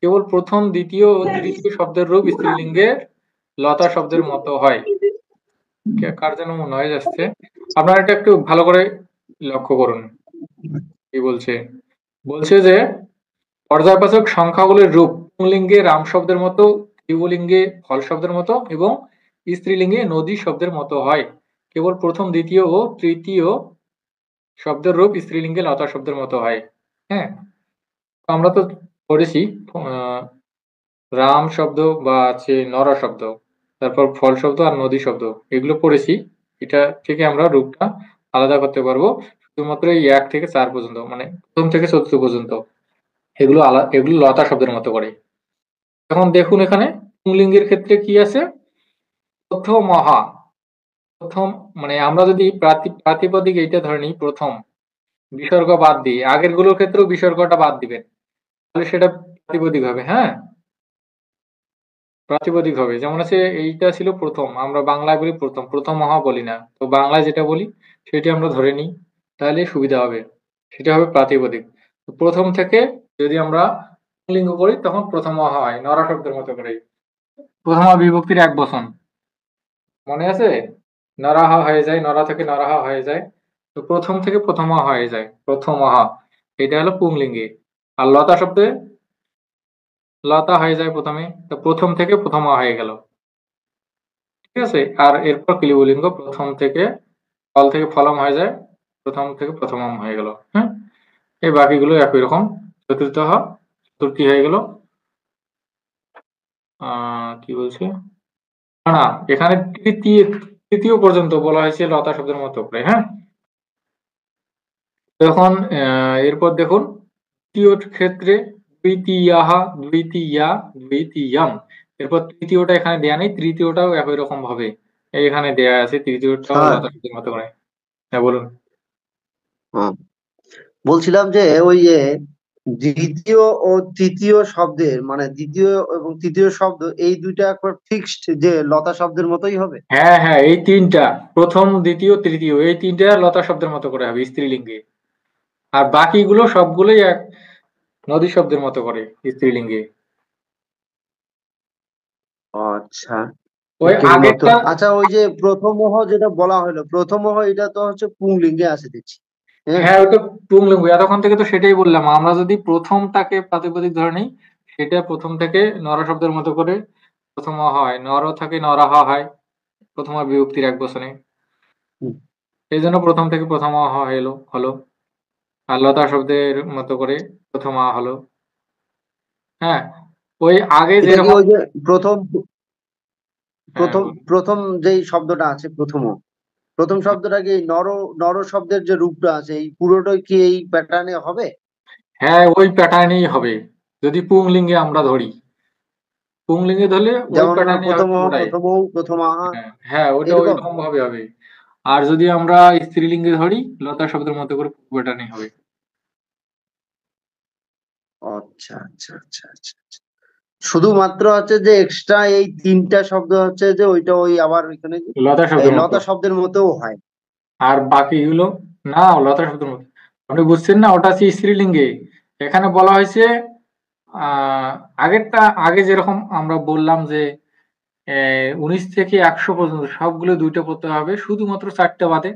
কেবল প্রথম, দ্বিতীয় ও তৃতীয় শব্দের রূপ স্ত্রীলিঙ্গে লতা শব্দের মতো হয়। কার যেন নয়েজ আসছে, আপনারা এটা একটু ভালো করে লক্ষ্য করুন কি বলছে। বলছে যে পর্যায়বাচক সংখ্যাগুলির রূপ পুংলিঙ্গে রাম শব্দের মতো, ক্লিবলিঙ্গে ফল শব্দের মতো এবং স্ত্রীলিঙ্গে নদী শব্দের মতো হয়। কেবল প্রথম, দ্বিতীয় ও তৃতীয় শব্দের রূপ স্ত্রীলিঙ্গে লতা শব্দের মতো হয়। হ্যাঁ, আমরা তো পড়েছি রাম শব্দ বা আছে নরা শব্দ, তারপর ফল শব্দ আর নদী শব্দ, এগুলো পড়েছি। এটা থেকে আমরা রূপটা আলাদা করতে পারবো শুধুমাত্র এই 1 থেকে 4 পর্যন্ত, মানে প্রথম থেকে 4র্থ পর্যন্ত, এগুলো লতা শব্দের মতো করে। এখন দেখুন এখানে পুংলিঙ্গের ক্ষেত্রে কি আছে, প্রথম, মানে আমরা যদি প্রাতিপদিক এইটা ধরে নিই প্রথম, বিসর্গ বাদ দিয়ে, আগের গুলোর ক্ষেত্রেও বিসর্গটা বাদ দিবেন, তাহলে সেটা প্রাতিপদিক হবে। হ্যাঁ, প্রাতিপদিক হবে। যেমন আছে এইটা ছিল প্রথম, আমরা বাংলায় বলি প্রথম, প্রথম মহা বলি না, তো বাংলায় যেটা বলি সেটি আমরা ধরে নিই, তাহলে সুবিধা হবে, সেটা হবে প্রাতিপদিক। তো প্রথম থেকে যদি আমরা লিঙ্গ করি তখন প্রথম মহা হয়, নরা শব্দের মতো করে। প্রথমা বিভক্তির এক বচন মনে আছে, নরাহা হয়ে যায়, নরা থেকে নরাহা হয়ে যায়, তো প্রথম থেকে প্রথমা হয়ে যায়, প্রথমহা, এটা হলো পুংলিঙ্গে। আর লতা শব্দে লতা হয়ে যায় প্রথমে, তো প্রথম থেকে প্রথমা হয়ে গেল, ঠিক আছে। আর এরপর ক্লিবলিঙ্গ, প্রথম থেকে ফল থেকে ফলম হয়ে যায়, প্রথম থেকে প্রথমম হয়ে গেল। হ্যাঁ, এই বাকিগুলো একই রকম। চতুর্থ চতুর্থী হয়ে গেল। কি বলছে না, এখানে তৃতীয় পর্যন্ত বলা হয়েছে লতা শব্দের মতো করে। হ্যাঁ, এখন এরপর দেখুন তৃতীয় ক্ষেত্রে দ্বিতীয়াহা, দ্বিতীয়া, দ্বিতীয়াম। এরপর তৃতীয়টা এখানে দেয়া নেই, তৃতীয়টাও একই রকম ভাবে এখানে দেয়া আছে, তৃতীয়টাও স্যার লতা শব্দের মতো করে। হ্যাঁ বলুন। বলছিলাম যে ওই যে দ্বিতীয় ও তৃতীয় শব্দের মানে দ্বিতীয় এবং তৃতীয় শব্দ এই দুইটা একবার ফিক্সড যে লতা শব্দের মতোই হবে। হ্যাঁ হ্যাঁ, এই তিনটা, প্রথম দ্বিতীয় তৃতীয়, এই তিনটা লতা শব্দের মতো করে হবে স্ত্রীলিঙ্গে। আর বাকিগুলো সবগুলোই এক নদী শব্দের মতো করে স্ত্রীলিঙ্গে। আচ্ছা, ওই এর মতো। আগেরটা, আচ্ছা, ওই যে প্রথমহ যেটা বলা হলো, প্রথমহ এটা তো হচ্ছে পুংলিঙ্গে আছে দেখছি। হ্যাঁ, হ্যাঁ ওটা পুংলিঙ্গ, এতক্ষণ থেকে তো সেটাই বললাম, আমরা যদি প্রথমটাকে প্রাতিপদিক ধরে নিই, সেটা প্রথম থেকে নর শব্দের মতো করে প্রথম হয়, নর থেকে নরাহা হয় প্রথম বিভক্তির এক বচনে, হুম, এই জন্য প্রথম থেকে প্রথম হলো। আর লতা শব্দের মতো করে প্রথম হলো। হ্যাঁ, ওই আগে এটা কি যেরকম, ওই যে প্রথম হ্যাঁ প্রথম প্রথম যেই শব্দটা আছে প্রথম শব্দটা কি নর নর শব্দের যে রূপটা আছে এই পুরোটাই কি এই প্যাটার্নে হবে? হ্যাঁ ওই প্যাটার্নেই হবে যদি পুংলিঙ্গে আমরা ধরি, পুংলিঙ্গে ধরলে ওই যেমন প্যাটার্নই হবে প্রথমহ পুরোটাই। প্রথমাহা হ্যাঁ হ্যাঁ, ওটা ওই এরকম। রকম ভাবে হবে। আর যদি আমরা স্ত্রীলিঙ্গে ধরি, লতা শব্দের মতো করে প্যাটার্নই হবে। আচ্ছা আচ্ছা আচ্ছা আচ্ছা আচ্ছা। শুধুমাত্র হচ্ছে যে এক্সট্রা এই তিনটা শব্দ হচ্ছে যে ওইটা ওই আবার ওইখানে লতা এই শব্দের মতো। লতা শব্দের মতোও হয়। আর বাকিগুলো না, লতা শব্দের মতো। আপনি বুঝছেন না, ওটা হচ্ছে স্ত্রীলিঙ্গে। এখানে বলা হয়েছে আহ আগেরটা, আগে যেরকম আমরা বললাম যে 19 থেকে 100 পর্যন্ত সবগুলো দুইটা পড়তে হবে, শুধুমাত্র 4টা বাদে।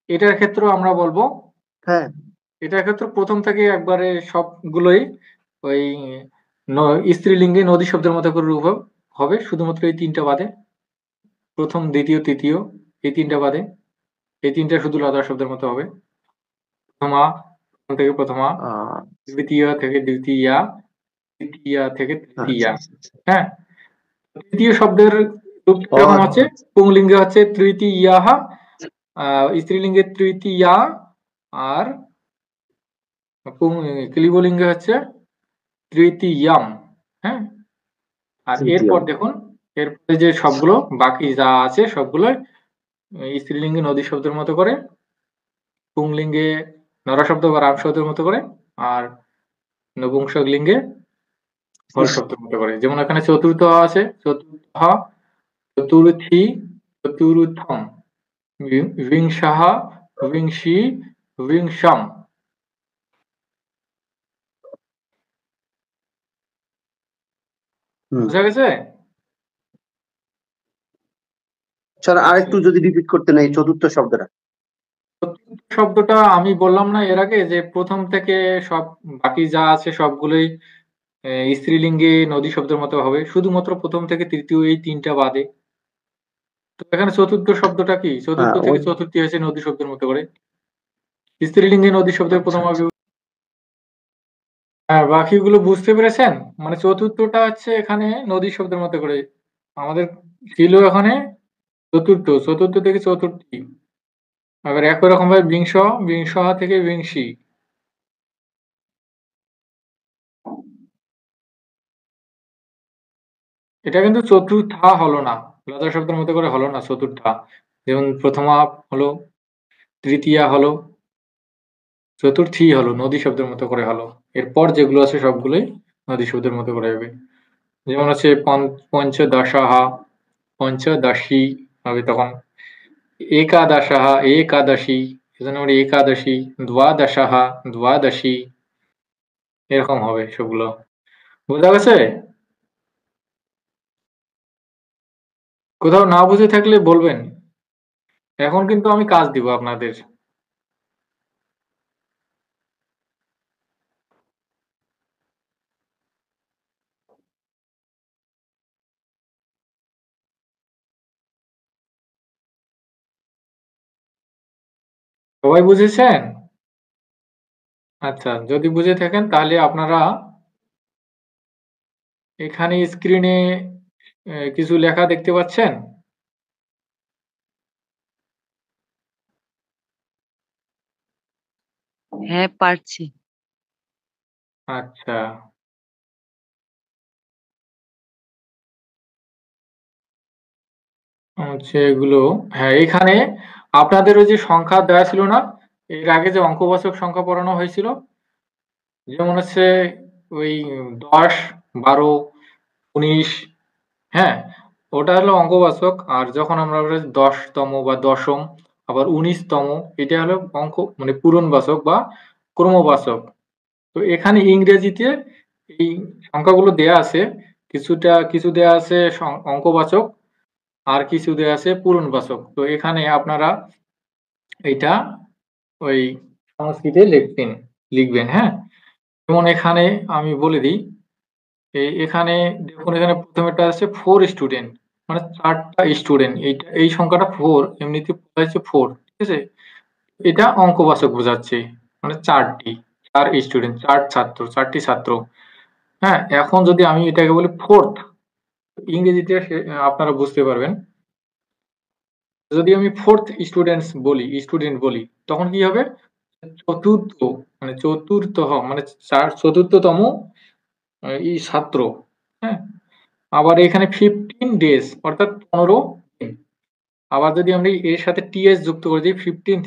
এটার ক্ষেত্রেও আমরা বলবো, হ্যাঁ, এটার ক্ষেত্রে প্রথম থেকে একবারে সবগুলোই ওই স্ত্রীলিঙ্গে নদী শব্দের মতো করে রূপ হবে, শুধুমাত্র এই তিনটা বাদে, প্রথম দ্বিতীয় তৃতীয়, এই তিনটা বাদে, এই তিনটা শুধু লতা শব্দের মতো হবে। প্রথমা, প্রথম থেকে প্রথমা, আহ, দ্বিতীয় থেকে দ্বিতীয়া, তৃতীয়া থেকে আচ্ছা তৃতীয়া। আচ্ছা আচ্ছা। হ্যাঁ, তৃতীয় শব্দের রূপ ও কিরকম আছে, পুংলিঙ্গে হচ্ছে তৃতীয়াহা, স্ত্রীলিঙ্গে তৃতীয়া, আর ক্লিবলিঙ্গে হচ্ছে তৃতীয়াম। হ্যাঁ, আর তৃতীয়। এরপর দেখুন, এরপরে যে সবগুলো বাকি যা আছে সবগুলো স্ত্রীলিঙ্গে নদী শব্দের মতো করে, পুংলিঙ্গে নর শব্দ বা রাম শব্দের মতো করে, আর নপুংসক লিঙ্গে ফল শব্দের মতো করে। যেমন এখানে চতুর্থ আছে, চতুর্থ, চতুর্থী, চতুর্থম, বিংশাহ, বিংশি, বিংশাম। হুম, বুঝা গেছে? স্যার আচ্ছা, আরেকটু যদি রিপিট করতে নেই চতুর্থ শব্দটা। চতুর্থ শব্দটা আমি বললাম না এর আগে যে প্রথম থেকে সব বাকি যা আছে সবগুলোই স্ত্রীলিঙ্গে নদী শব্দের মতো হবে, শুধুমাত্র প্রথম থেকে তৃতীয় এই তিনটা বাদে। তো এখানে চতুর্থ শব্দটা কি, চতুর্থ হ্যাঁ, থেকে ওই। চতুর্থী হয়েছে নদী শব্দের মতো করে, স্ত্রীলিঙ্গে নদী শব্দের আচ্ছা প্রথম আচ্ছা। হ্যাঁ, বাকিগুলো বুঝতে পেরেছেন? মানে চতুর্থটা হচ্ছে এখানে নদী শব্দের মতো করে, আমাদের ছিল এখানে চতুর্থ, চতুর্থ থেকে চতুর্থী। আবার একই রকম ভাবে বিংশ, বিংশ থেকে বিংশী। এটা কিন্তু চতুর্থা হলো না, লতা শব্দের মতো করে হলো না চতুর্থা। যেমন প্রথমা হলো, তৃতীয়া হলো, চতুর্থী হলো নদী শব্দের মতো করে হলো। এরপর যেগুলো আছে সবগুলোই নদী শব্দের মতো করে হবে। যেমন আছে পঞ্চদশাহা, পঞ্চদশী হবে তখন একাদশাহা, একাদশী, এজন্য আমরা একাদশী, দ্বাদশাহা, দ্বাদশী, এরকম হবে সবগুলো। বোঝা গেছে? কোথাও না বুঝে থাকলে বলবেন। এখন কিন্তু আমি কাজ দিব আপনাদের। সবাই বুঝেছেন? আচ্ছা, যদি বুঝে থাকেন তাহলে আপনারা এখানে স্ক্রিনে কিছু লেখা দেখতে পাচ্ছেন? হ্যাঁ পারছি। আচ্ছা, হচ্ছে এগুলো। হ্যাঁ, এখানে আপনাদের ওই যে সংখ্যা দেওয়া ছিল না, এর আগে যে অঙ্কবাচক সংখ্যা পড়ানো হয়েছিল, যেমন হচ্ছে ওই 10, 12, 19, হ্যাঁ, ওটা হলো অঙ্কবাচক। আর যখন আমরা বলি 10তম বা দশম, আবার 19তম, এটা হলো অঙ্ক মানে পূরণবাচক বা ক্রমবাচক। তো এখানে ইংরেজিতে এই সংখ্যাগুলো দেয়া আছে, কিছু দেয়া আছে অঙ্কবাচক, আর কিছু দেয়া আছে পূরণবাচক। তো এখানে আপনারা এটা ওই সংস্কৃতে লিখবেন, হ্যাঁ। যেমন এখানে আমি বলে দিই, এখানে দেখুন, এখানে প্রথমেরটা আছে 4 স্টুডেন্ট, মানে 4টা স্টুডেন্ট। এই সংখ্যাটা 4 এমনিতে বোঝাচ্ছে 4, ঠিক আছে। এটা অঙ্কবাচক বোঝাচ্ছে, মানে 4 স্টুডেন্ট, 4টি ছাত্র। হ্যাঁ, এখন যদি আমি এটাকে বলি ফোর্থ, ইংরেজিতে আপনারা বুঝতে পারবেন। যদি আমি ফোর্থ স্টুডেন্ট বলি, তখন কি হবে? চতুর্থ, মানে মানে চতুর্থতম এই ছাত্র। হ্যাঁ, আবার এখানে 15 ডেজ অর্থাৎ 15 দিন। আবার যদি আমরা এর সাথে টিএস যুক্ত করে দিই, 15th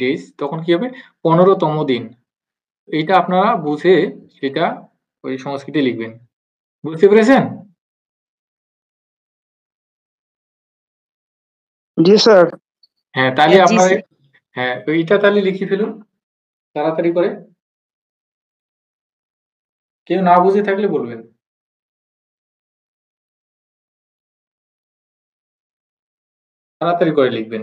ডেজ, তখন কি হবে? 15তম দিন। এইটা আপনারা বুঝে সেটা ওই সংস্কৃতে লিখবেন। বুঝতে পেরেছেন? জি স্যার। হ্যাঁ, তাহলে হ্যাঁ জি আপনারা, স্যার। হ্যাঁ, এইটা তাহলে লিখে ফেলুন তাড়াতাড়ি করে। কেউ না বুঝে থাকলে বলবেন। তাড়াতাড়ি করে লিখবেন।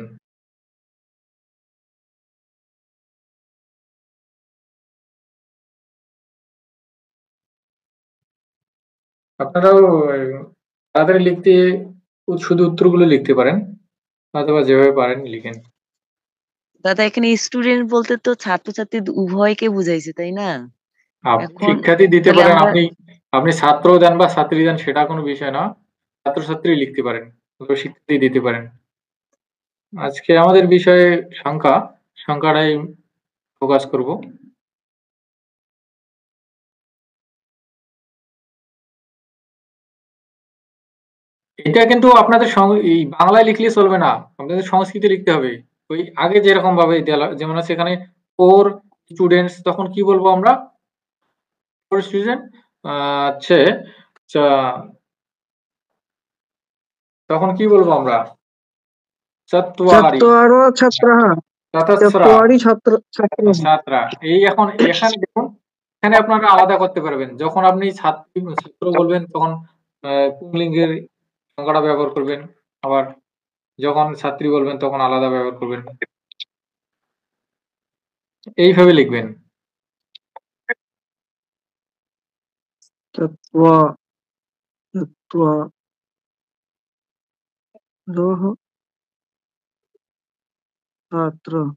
আপনারাও তাড়াতাড়ি লিখতে শুধু উত্তরগুলো লিখতে পারেন, অথবা যেভাবে পারেন লিখেন। দাদা এখানে স্টুডেন্ট বলতে তো ছাত্রছাত্রী উভয়কে বুঝাইছে তাই না? এখন শিক্ষার্থী দিতে তাহলে পারেন আমরা আপনি, আপনি ছাত্র দেন বা ছাত্রী দেন সেটা কোনো বিষয় না। ছাত্রছাত্রী লিখতে পারেন, অথবা শিক্ষার্থী দিতে পারেন। আজকে আমাদের বিষয়ে সংখ্যাটাই ফোকাস করব। এটা কিন্তু আপনাদের এই বাংলায় লিখলে চলবে না, আপনাদের সংস্কৃতে লিখতে হবে। ওই আগে যেরকম ভাবে যেমন আছে এখানে 4 স্টুডেন্টস, তখন কি বলবো আমরা? 4 স্টুডেন্ট আছে, তখন কি বলবো আমরা? চত্বারি, चत्वारो छात्रः চতস্রা, चत्वारि छात्रः ছাত্রা। এই এখন এখানে দেখুন, এখানে আপনারা আলাদা করতে পারবেন। যখন আপনি ছাত্র বলবেন তখন পুংলিঙ্গের সংখ্যাটা ব্যবহার করবেন, আবার যখন ছাত্রী বলবেন তখন আলাদা ব্যবহার করবেন। এইভাবে লিখবেন। चत्वा चत्वारः छात्रः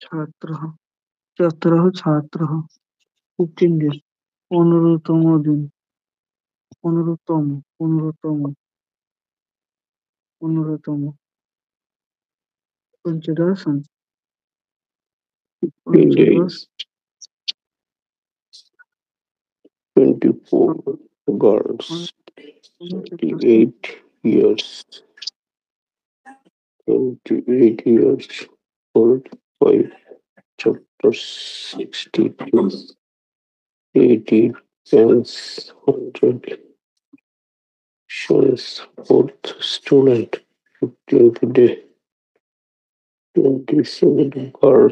छात्रः चतुरः छात्रः 15 days 15তম দিন 15তম পঞ্চদশম পঞ্চদশ 24 girls. 28 years. 28 years. 45. Chapter 62. 80 pence. 100. Shows fourth student. 15th day. 27th girl.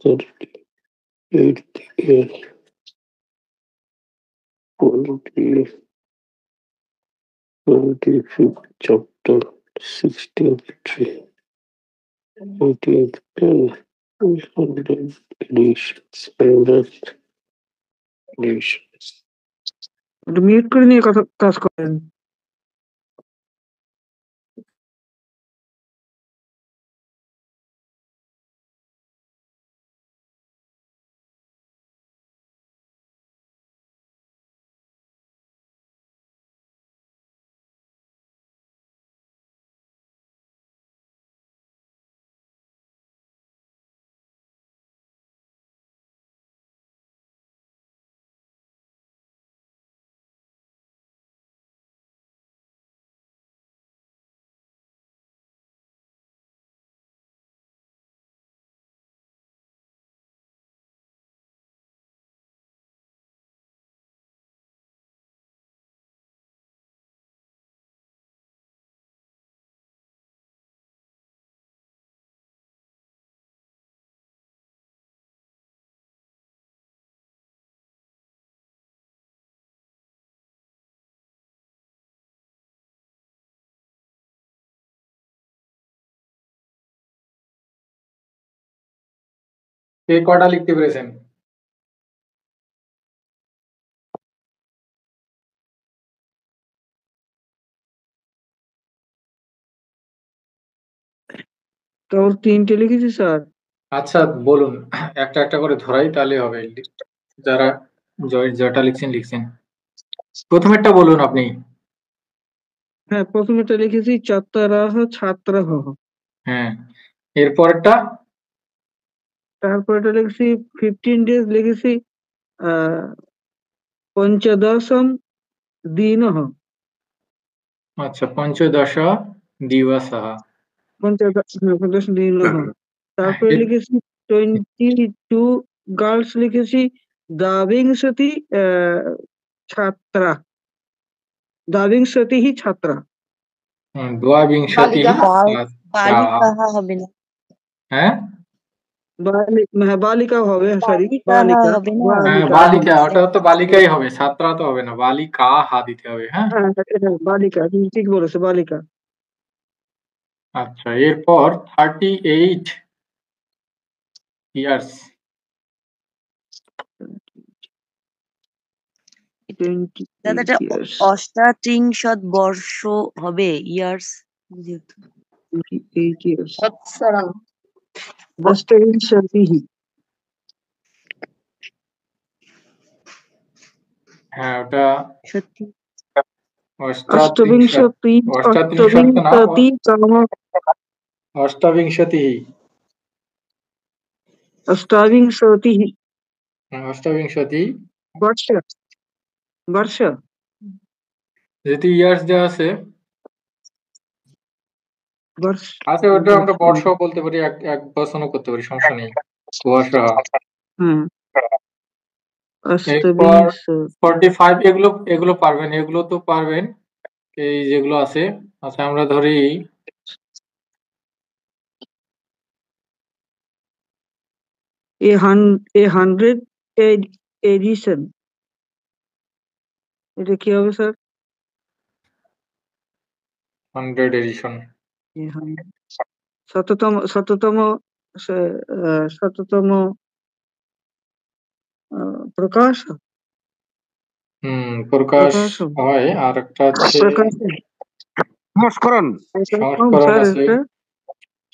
38th year. 25th chapter. 16th tree. 18th pen. 100 editions. 100 editions. একটু মিউট করে নিয়ে কথা কাজ করেন। কে কটা লিখতে পেরেছেন? কেবল 3টে লিখেছি স্যার। আচ্ছা বলুন, একটা একটা করে ধরাই তাহলে হবে। যারা জয়টা লিখছেন। প্রথমেরটা বলুন আপনি। হ্যাঁ, প্রথমেটা লিখেছি চত্বরাহ ছাত্রহ। হ্যাঁ, এরপরেরটা? তারপরটা লিখেছি 15 days লিখেছি পঞ্চদশম দিনহ। আচ্ছা, পঞ্চদশ দিবসঃ। পঞ্চদশ দিনহ। তারপরে লিখেছি 22 গার্লস লিখেছি দ্বাবিংশতি ছাত্রা। দ্বাবিংশতি ছাত্রা। দ্বাবিংশতিঃ বালিকাহ হবে না, হ্যাঁ হ্যাঁ, বালিকাও হবে, সরি বালিকাহ বালিকা। হবে না, হ্যাঁ, বালিকা, ওটা তো বালিকাই হবে, ছাত্রা তো হবে না, বালিকা হা দিতে হবে। হ্যাঁ, হ্যাঁ হ্যাঁ, বালিকা, তুমি ঠিক বলেছো, বালিকা। আচ্ছা, এরপর 38 ইয়ার্স। দাদা এটা 28 years। অষ্টাত্রিংশৎ বর্ষ হবে, ইয়ার্স 28 years। বৎসরম। অষ্টাবিংশতিঃ। হ্যাঁ, ওটা সত্যি অষ্টাত্রিংশৎ। অষ্টাত্রিংশৎ না, অষ্টাবিংশতিঃ। অষ্টাবিংশতিঃ অষ্টাবিংশতি বর্ষ। বর্ষ। যেহেতু ইয়ার্স দেওয়া আছে, বর্ষ। আচ্ছা ওটা আমরা বর্ষ বলতে পারি, এক বছরও করতে পারি, সমস্যা নেই। বর্ষ। হ্যাঁ, এরপর অষ্টাবিংশ। 45, এগুলো পারবেন, এগুলো তো পারবেন, এই যেগুলো আছে। আচ্ছা, আমরা ধরি এ 100 এডিশন। এটা কি হবে স্যার? 100 এডিশন। শততম শততম শততম প্রকাশ। প্রকাশ হয়, আর একটা হচ্ছে সংস্করণ। সংস্করণ আছে,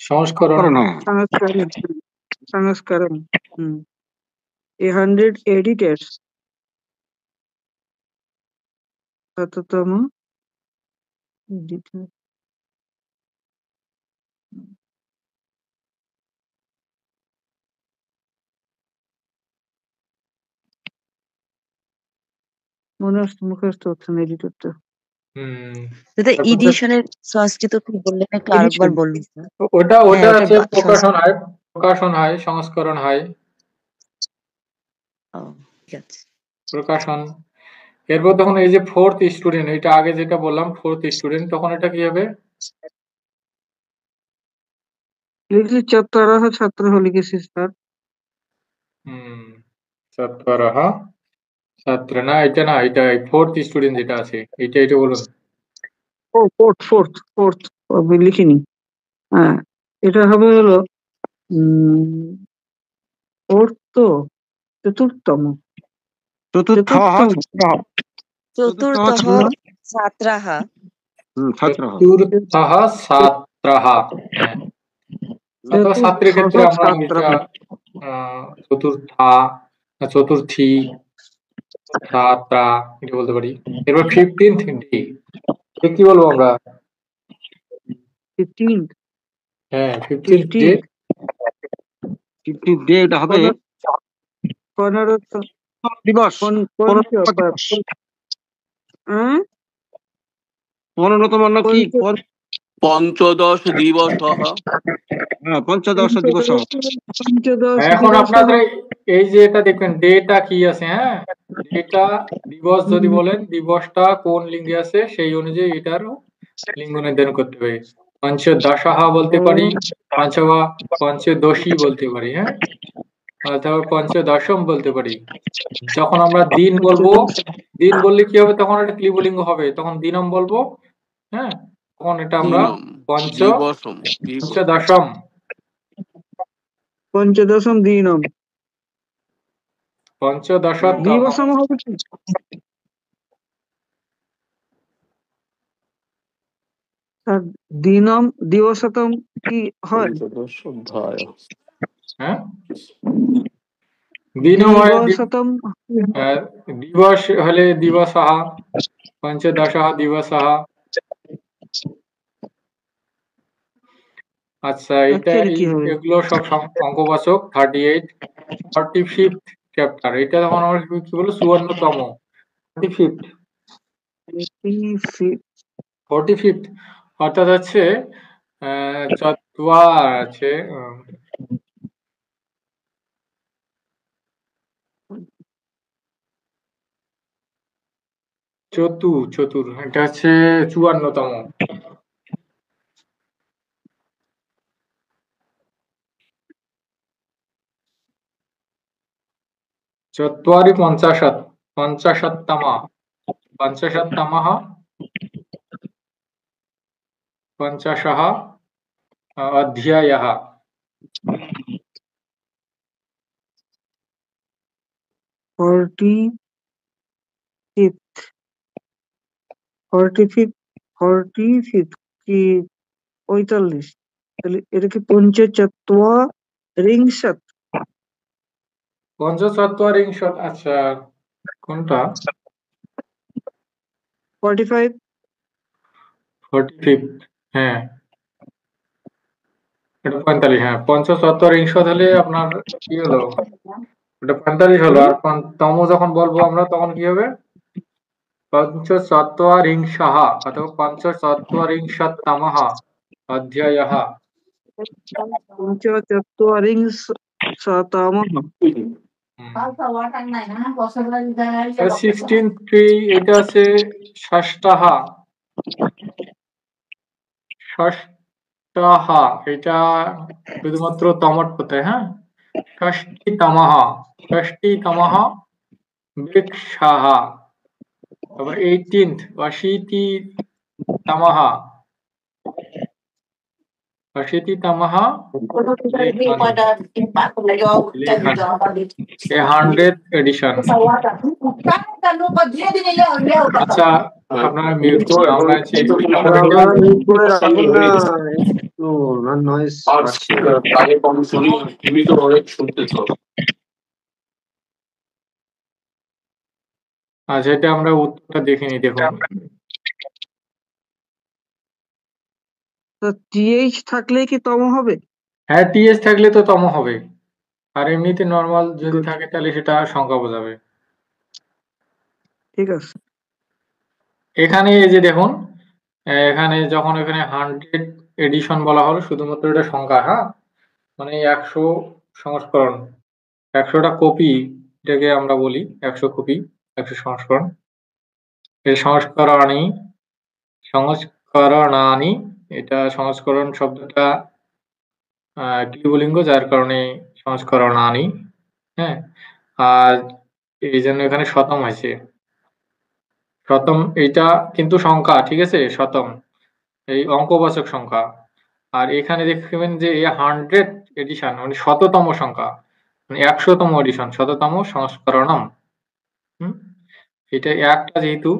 সংস্করণ। সংস্করণ। 100 editors। শততম editor। মুখস্থ হচ্ছে না এডিটরটা। দাদা তারপর এডিশনের সংস্কৃত কি বললেন একটু আরেকবার Edition. বলুন স্যার। ওটা হ্যাঁ, ওটা আছে প্রকাশন হয়, সংস্করণ হয়, ঠিক আছে। প্রকাশন। এরপর তখন এই যে ফোর্থ স্টুডেন্ট, এটা আগে যেটা বললাম ফোর্থ স্টুডেন্ট, তখন এটা কি হবে? লিখলি চত্বরः ছাত্রः লিখেছি স্যার। চত্বরः ছাত্র না, এটা না, এটা ফোর্থ স্টুডেন্ট যেটা আছে এটা বলুন। ও ফোর্থ আমি লিখিনি। হ্যাঁ, এটা হবে হলো ফোর্থ তো চতুর্থতম চতুর্থ চতুর্থতম ছাত্রাः। চতুর্থः ছাত্রাः। হ্যাঁ, অথবা ছাত্রের ক্ষেত্রে আমরা এটা চতুর্থা, চতুর্থী, ছাত্রা এটা বলতে পারি। এরপর 15th ডে, কি বলবো আমরা? 15th হ্যাঁ, 15th ডে। 15th ডে এটা হবে 15তম দিবস, 15তম না কি পঞ্চদশ দিবস। হ্যাঁ, পঞ্চদশ দিবস। এখন আপনাদের এই যে এটা দেখবেন ডেটা কি আছে, হ্যাঁ, ডেটা দিবস যদি বলেন দিবসটা কোন লিঙ্গে আছে সেই অনুযায়ী এটারও লিঙ্গ নির্ধারণ করতে হবে। পঞ্চদশাহা বলতে পারি, অথবা পঞ্চদশী বলতে পারি, হ্যাঁ, অথবা পঞ্চদশম বলতে পারি। যখন আমরা দিন বলবো, দিন বললে কি হবে, তখন এটা ক্লিবলিঙ্গ হবে, তখন দিনম বলবো, হ্যাঁ, তখন এটা আমরা পঞ্চদশম। পঞ্চদশম দিনম পঞ্চদশতম দিবসম হবে কি? স্যার দিনম দিবসতম কি হয়? হ্যাঁ, দিনম হয়, দিবসতম দিবস হলে দিবসঃ, পঞ্চদশः দিবসঃ। আচ্ছা, এটা Actually কি হবে? এগুলো সব অঙ্কবাচক। 38 45th চ্যাপ্টার, এটা তখন আমরা কি বলবো? 54তম। 45th অর্থাৎ হচ্ছে চতুয়ার আছে, চতুর, এটা হচ্ছে 54তম। চত্বারি পঞ্চাশত্তমः পঞ্চাশः অধ্যায়ः। 45th কি 45? তাহলে এটা কি পঞ্চচত্বরিংশৎ? পঞ্চচত্বরিংশৎ, আচ্ছা কোনটা? 45th, হ্যাঁ, এটা 45। হ্যাঁ, পঞ্চচত্বরিংশৎ হলে আপনার কি হলো? ওটা 45 হলো। আর তম যখন বলবো আমরা তখন কি হবে? পঞ্চচত্বরিংশः অথবা পঞ্চচত্বরিংশত্তমः অধ্যায়ः। পঞ্চচত্বরিংশতমঃ। 16th ট্রি, এটা আছে ষষ্ঠः। এটা শুধুমাত্র তমট কোথায়, হ্যাঁ, ষষ্ঠীতমः বৃক্ষः। তারপর 18th অशीतितमः লেখান 100th এডিশন। আচ্ছা, আপনারা মিউট করুন, আমরা মিউট করে রাখুন না, একটু নয়েজ আসছে। তুমি তো অনেক শুনতেছ। আচ্ছা, এটা আমরা উত্তরটা দেখে নিই। দেখুন, টিএইচ থাকলে কি তম হবে? হ্যাঁ, টিএস থাকলে তো তম হবে, আর এমনিতে নর্মাল যদি থাকে তাহলে সেটা সংখ্যা বোঝাবে। ঠিক আছে। এখানে এই যে দেখুন, এখানে যখন এখানে 100 এডিশন বলা হলো, শুধুমাত্র এটা সংখ্যা, হ্যাঁ, মানে 100 সংস্করণ, 100টা কপি, এটাকে আমরা বলি 100 কপি, 100 সংস্করণ। এই সংস্করণানি, এটা সংস্করণ শব্দটা ক্রিয়ালিঙ্গ, যার কারণে সংস্করণানি, হ্যাঁ। আর এই জন্য এখানে শতম হয়েছে। শতম এইটা কিন্তু সংখ্যা, ঠিক আছে, শতম এই অঙ্কবাচক সংখ্যা। আর এখানে দেখবেন যে 100 এডিশন মানে শততম সংখ্যা, মানে 100তম এডিশন, শততম সংস্করণম। এটা একটা যেহেতু,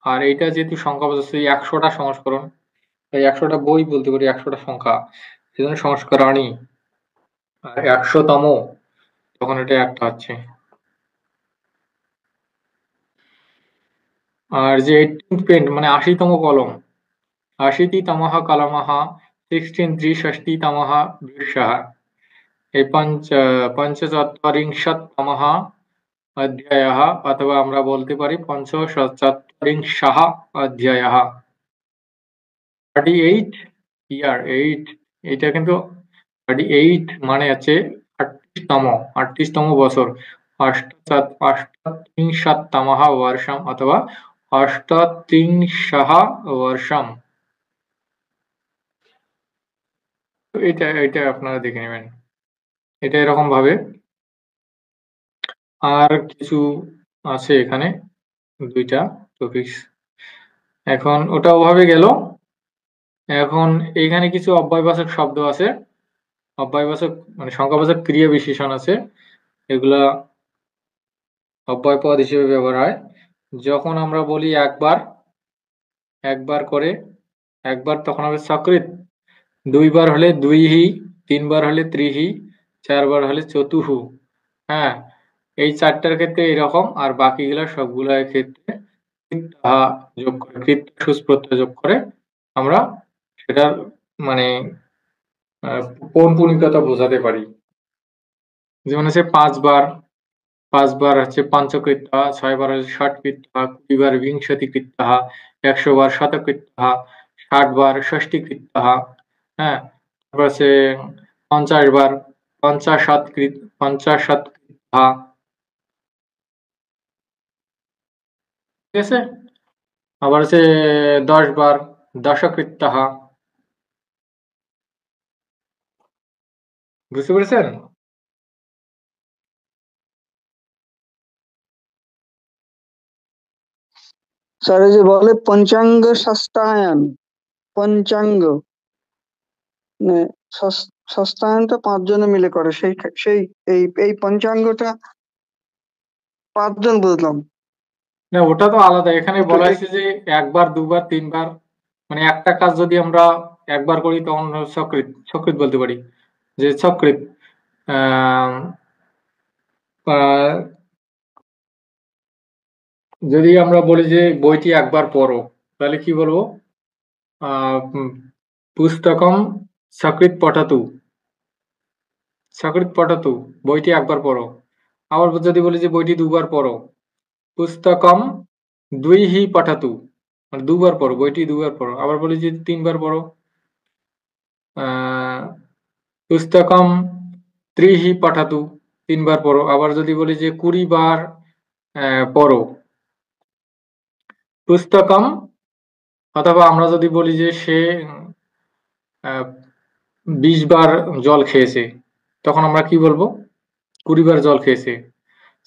আর এইটা যেহেতু সংখ্যাবাচক, 100টা সংস্করণ, এই 100টা বই বলতে পারি, 100টা সংখ্যা, সেজন্য সংস্করণী। আর 100তম, তখন এটা একটা হচ্ছে। আর যে 18th পেন মানে 80তম কলম, 80তমঃ কলমঃ 1663তমঃ বৃক্ষः, এই পঞ্চচত্বরিংশত্তমঃ অধ্যায়ः, অথবা আমরা বলতে পারি পঞ্চচত্বরিংশः অধ্যায়ः। 38 ইয়ার, 8, এটা কিন্তু 38 মানে হচ্ছে 38তম বছর, অষ্টাত্রিংশত্তমঃ বর্ষম, অথবা অষ্টাত্রিংশः বর্ষম। এটা আপনারা দেখে নেবেন, এটা এরকম ভাবে। আর কিছু আছে এখানে, 2টা টপিকস, এখন ওটা ওভাবে গেল। এখন এইখানে কিছু অব্যয়বাচক শব্দ আছে, অব্যয়বাচক মানে সংখ্যাবাচক ক্রিয়া বিশেষণ আছে, এগুলা অব্যয় পদ হিসেবে ব্যবহার হয়। যখন আমরা বলি একবার করে, একবার, তখন হবে সকৃত, 2বার হলে দুইহি, 3বার হলে ত্রিহি, 4বার হলে চতুহু, হ্যাঁ। এই 4টার ক্ষেত্রে এরকম, আর বাকিগুলা সবগুলোর ক্ষেত্রে যোগ করে, কৃত প্রত্যয় যোগ করে আমরা সেটার মানে পৌনঃপুনিকতা বোঝাতে পারি। যেমন হচ্ছে 5বার হচ্ছে পঞ্চকৃত্যः, 6বার হচ্ছে ষটকৃত্যः, 20বার বিংশতিকৃত্যः, 100বার শতকৃত্যः, 60বার ষষ্টিকৃত্যः, হ্যাঁ। তারপর হচ্ছে 50বার পঞ্চাশৎকৃত্যः, ঠিক আছে। আবার হচ্ছে 10বার দশকৃত্যः। বুঝতে পেরেছেন? স্যার এই যে বলে পঞ্চাঙ্গ ষষ্ঠায়ন, পঞ্চাঙ্গ মানে ষষ্ঠায়নটা 5 জনে মিলে করে, সেই এই পঞ্চাঙ্গটা 5 জন বুঝলাম। না, ওটা তো আলাদা। এখানে কিন্তু বলা হয়েছে যে 1বার, 2বার, 3বার, মানে একটা কাজ যদি আমরা একবার করি তখন সকৃত বলতে পারি, যে সকৃত। আহ, আহ, যদি আমরা বলি যে বইটি একবার পড়ো, তাহলে কি বলবো? পুস্তকম সকৃত পঠাতু, সকৃত পঠাতু, বইটি একবার পড়ো। আবার যদি বলি যে বইটি 2বার পড়ো, পুস্তকম দুইহি পঠাতু, মানে 2বার পড়ো, বইটি 2বার পড়ো। আবার বলি যে 3বার পড়ো, পুস্তকম ত্রিহি পঠাতু, 3বার পড়ো। আবার যদি বলি যে 20 বার পড়ো, পুস্তকম, অথবা আমরা যদি বলি যে সে 20 বার জল খেয়েছে, তখন আমরা কি বলবো? 20 বার জল খেয়েছে।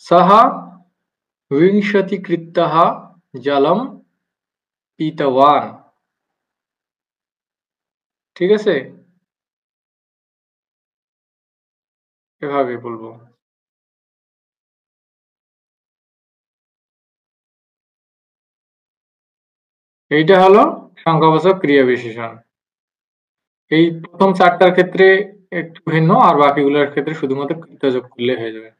সাহা বিংশতিকৃত্যः জলম পিতওয়ান, ঠিক আছে, এভাবে বলবো। এইটা হলো সংখ্যাবাচক ক্রিয়া বিশেষণ। এই প্রথম 4টার ক্ষেত্রে একটু ভিন্ন, আর বাকিগুলোর ক্ষেত্রে শুধুমাত্র কৃত্য যোগ করলে হয়ে যাবে।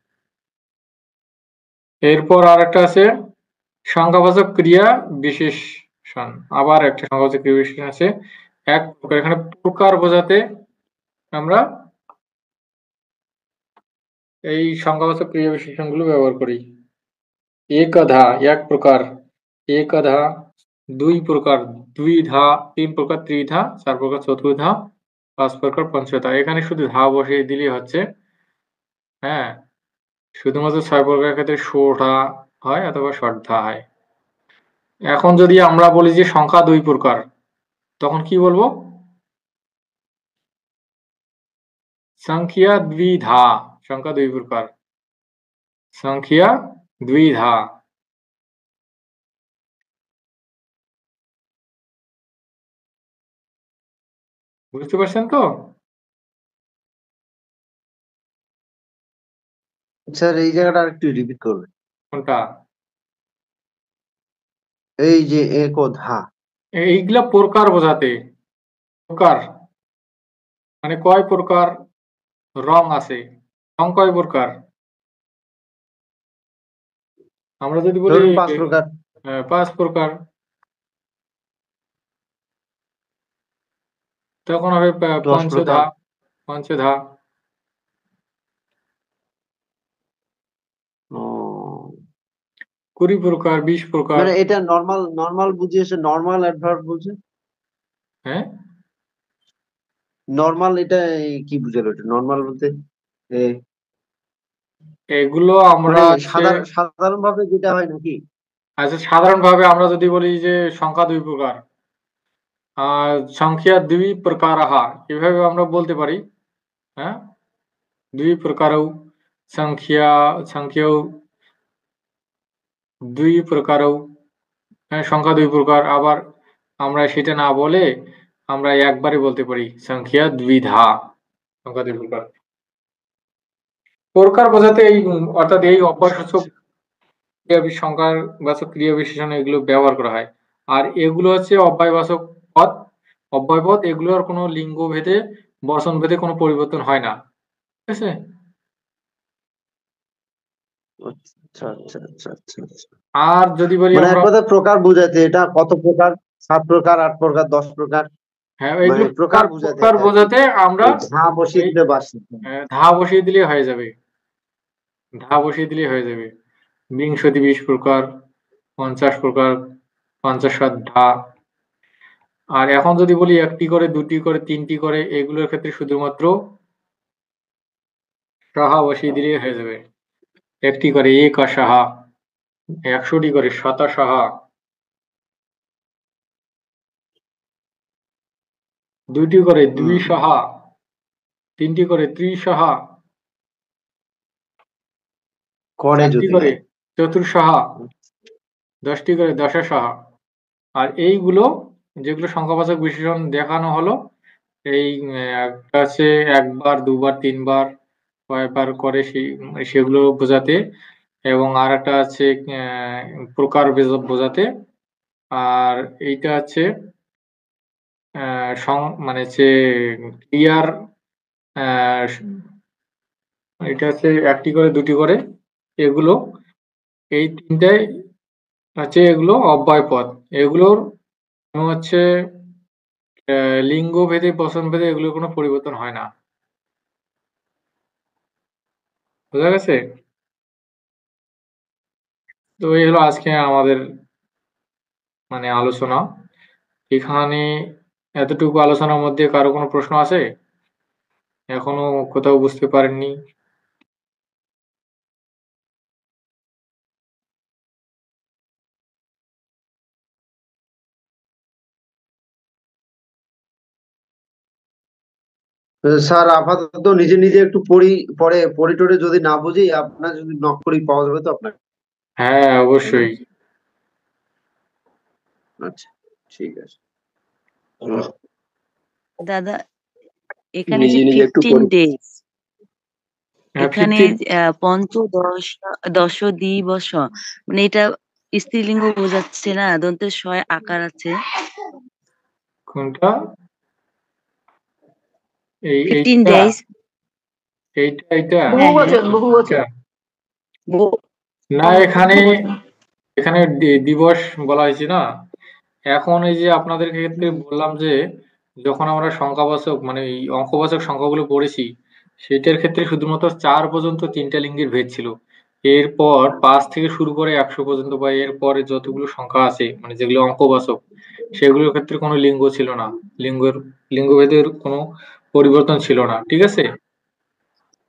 এরপর আর একটা আছে সংখ্যাবাচক ক্রিয়া বিশেষণ। আবার একটা সংখ্যাবাচক ক্রিয়া বিশেষণ আছে, এক প্রকার। এখানে প্রকার বোঝাতে আমরা এই সংখ্যাবাচক ক্রিয়া বিশেষণগুলো ব্যবহার করি। একধা, এক প্রকার, एकधा, দুই প্রকার, দ্বিধা, তিন প্রকার ত্রিধা, চার প্রকার চতুর্ধা, পাঁচ প্রকার পঞ্চধা। এখানে শুধু ধা বসিয়ে দিলেই হচ্ছে। হ্যাঁ, শুধুমাত্র ছয় প্রকারের ক্ষেত্রে ষোড়ধা হয় অথবা ষটধা হয়। এখন যদি আমরা বলি যে সংখ্যা দুই প্রকার, তখন কি বলবো? সংখ্যা দ্বিধা, সংখ্যা দুই প্রকার, সংখ্যা দ্বিধা। বুঝতে পারছেন তো? স্যার এই জায়গাটা আরেকটু রিপিট করবেন। কোনটা? এই যে একধা, এইগুলা প্রকার বোঝাতে। প্রকার মানে কয় প্রকার রং আছে, রং কয় প্রকার? আমরা যদি বলি ধরুন 5 প্রকার। 5 প্রকার, তখন হবে 10 পঞ্চধা, প্রকার। পঞ্চধা। ও 20 প্রকার, 20 প্রকার। মানে এটা নরমাল বুঝিয়েছে, নরমাল অ্যাডভার্ব বলছে। হ্যাঁ, নরমাল এটা কি বুঝালো? এটা নরমাল বলতে এগুলো আমরা মানে হচ্ছে সাধারণভাবে যেটা হয় নাকি? আচ্ছা, সাধারণভাবে আমরা যদি বলি যে সংখ্যা দুই প্রকার, সংখ্যা দুই প্রকারः, এভাবে আমরা বলতে পারি। হ্যাঁ, দুই প্রকারौ, সংখ্যাও দুই প্রকারौ। হ্যাঁ, সংখ্যা দুই প্রকার। আবার আমরা সেটা না বলে আমরা একবারে বলতে পারি সংখ্যা দ্বিধা, সংখ্যা দুই প্রকার। প্রকার বোঝাতে এই অর্থাৎ এই অব্যয়সূচক সংখ্যার বাচক ক্রিয়া বিশেষণ এগুলো ব্যবহার করা হয়। আর এগুলো হচ্ছে অব্যয়বাচক পদ, অব্যয়পদ। এগুলোর কোনো লিঙ্গ ভেদে, বচন ভেদে কোনো পরিবর্তন হয় না। ঠিক আছে? আচ্ছা আচ্ছা আচ্ছা আচ্ছা আচ্ছা। আর যদি বলি মানে এক আমরা, কথায় প্রকার বুঝাতে, এটা কত প্রকার, 7 প্রকার, 8 প্রকার, 10 প্রকার, হ্যাঁ, মানে এগুলো প্রকার প্রকার বুঝাতে বোঝাতে আমরা ধা বসিয়ে এই দিলে বাস। ধা বসিয়ে দিলে হয়ে যাবে, ধা বসিয়ে দিলে হয়ে যাবে। বিংশতি 20 প্রকার, 50 প্রকার, 50 ধা। আর এখন যদি বলি একটি করে, দুটি করে, তিনটি করে, এগুলোর ক্ষেত্রে শুধুমাত্র সাহা বসিয়ে দিলেই হয়ে যাবে। একটি করে এক সাহা, 100টি করে শতা সাহা, দুইটি করে দুই সাহা, তিনটি করে ত্রিসাহা, করে চারটি যদি করে হয়। চতুর্সাহা, 10টি করে দশাসাহা। আর এইগুলো যেগুলো সংখ্যাবাচক বিশেষণ দেখানো হলো, এই একটা আছে একবার, দুবার, তিনবার, কয়বার করে সেগুলো বোঝাতে, এবং আর একটা আছে প্রকার বোঝাতে। আর এইটা আছে মানে হচ্ছে ক্রিয়ার, এটা হচ্ছে একটি করে, দুটি করে, এগুলো এই তিনটাই হচ্ছে এগুলো অব্যয় পদ। এগুলোর হচ্ছে লিঙ্গ ভেদে, বচন ভেদে এগুলোর কোনো পরিবর্তন হয় না। বোঝা গেছে? তো এই হলো আজকে আমাদের মানে আলোচনা। এখানে এতটুকু আলোচনার মধ্যে কারো কোনো প্রশ্ন আছে? এখনো কোথাও বুঝতে পারেননি? স্যার আপাতত নিজে নিজে একটু পড়ে টরে যদি না বুঝি, আপনার যদি নক করি পাওয়া যাবে তো আপনার? হ্যাঁ, অবশ্যই। আচ্ছা ঠিক আছে। দাদা এখানে যে নিজে নিজে একটু 15 ডেজ, হ্যাঁ, এখানে 15 পঞ্চ দশ দিবস, মানে এটা স্ত্রীলিঙ্গ বোঝাচ্ছে না, দন্তের শয় আকার আছে। কোনটা? 15 এইটা, ডেজ। এইটা বহুবচন, বহুবচন। না, এখানে দিবস বলা হয়েছে না। এখন এই যে আপনাদের ক্ষেত্রে বললাম যে যখন আমরা সংখ্যাবাচক মানে এই অঙ্কবাচক সংখ্যাগুলো পড়েছি, সেটার ক্ষেত্রে শুধুমাত্র 4 পর্যন্ত 3টা লিঙ্গের ভেদ ছিল। এরপর 5 থেকে শুরু করে 100 পর্যন্ত বা এরপরে যতগুলো সংখ্যা আছে মানে যেগুলো অঙ্কবাচক সেগুলোর ক্ষেত্রে কোনো লিঙ্গ ছিল না, লিঙ্গভেদের কোনো পরিবর্তন ছিল না। ঠিক আছে,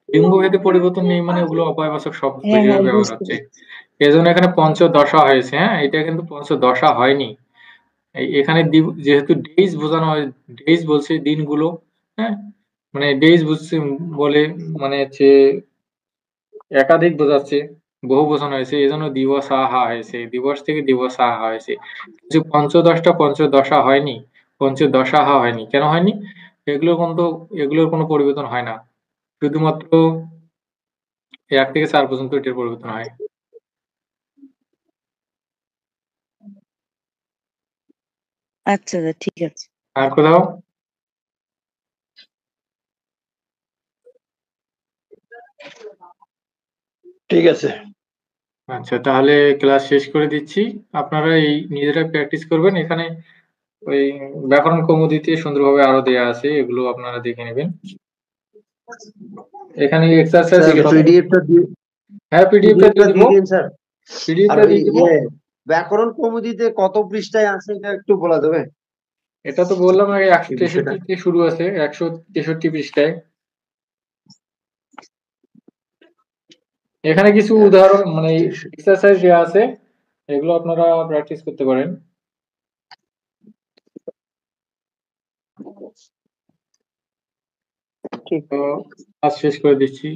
লিঙ্গভেদে পরিবর্তন নেই মানে ওগুলো অপয়বাচক শব্দ হ্যাঁ হিসেবে হ্যাঁ ব্যবহার বুঝতে হচ্ছে। পেরেছি। এজন্য এখানে পঞ্চদশা হয়েছে। হ্যাঁ, এটা কিন্তু পঞ্চদশা হয়নি। এখানে যেহেতু ডেইজ বোঝানো হয়, ডেইজ বলছে দিনগুলো। হ্যাঁ, মানে ডেইজ বুঝছে বলে মানে হচ্ছে একাধিক বোঝাচ্ছে, বহু বোঝানো হয়েছে, এই জন্য দিবস আহা হয়েছে, দিবস থেকে দিবস আহা হয়েছে। কিন্তু পঞ্চদশটা পঞ্চদশা হয়নি, পঞ্চদশাহা হয়নি। কেন হয়নি? এগুলোর কোনো পরিবর্তন হয় না, শুধুমাত্র 1 থেকে 4 পর্যন্ত এটার পরিবর্তন হয়। আচ্ছা ঠিক আছে। আর কোথাও? ঠিক আছে। আচ্ছা, তাহলে ক্লাস শেষ করে দিচ্ছি। আপনারা এই নিজেরা প্র্যাকটিস করবেন। এখানে ওই ব্যাকরণ কৌমুদীতে সুন্দরভাবে আরো দেয়া আছে, এগুলো আপনারা দেখে নেবেন। এখানে এক্সারসাইজ স্যার পিডিএফটা দিয়ে হ্যাঁ, পিডিএফটা দিয়ে দিব। দিন স্যার। আর পিডিএফটা দিয়ে দিব। ব্যাকরণ কৌমুদীতে কত পৃষ্ঠায় আছে এটা একটু বলা যাবে? এটা তো বললাম আগে 163 থেকে শুরু আছে, 163 পৃষ্ঠায়। এখানে কিছু উদাহরণ মানে এক্সারসাইজ দেওয়া আছে, এগুলো আপনারা প্র্যাকটিস করতে পারেন। তো আজ শেষ করে দিচ্ছি।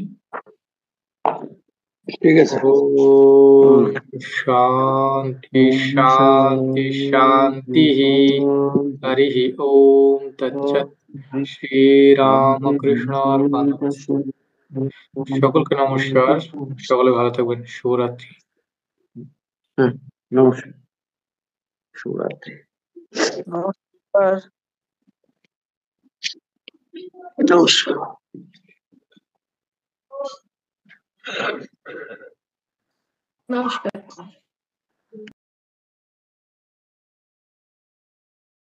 ঠিক আছে। ওম শান্তি শান্তি শান্তি হরি ওম তৎসৎ। শ্রীরামকৃষ্ণার্পণমস্তু। সকলকে নমস্কার, সকলে ভালো থাকবেন। শুভরাত্রি। নমস্কার, শুভরাত্রি। নমস্কার। নমস্কার। নমস্কার।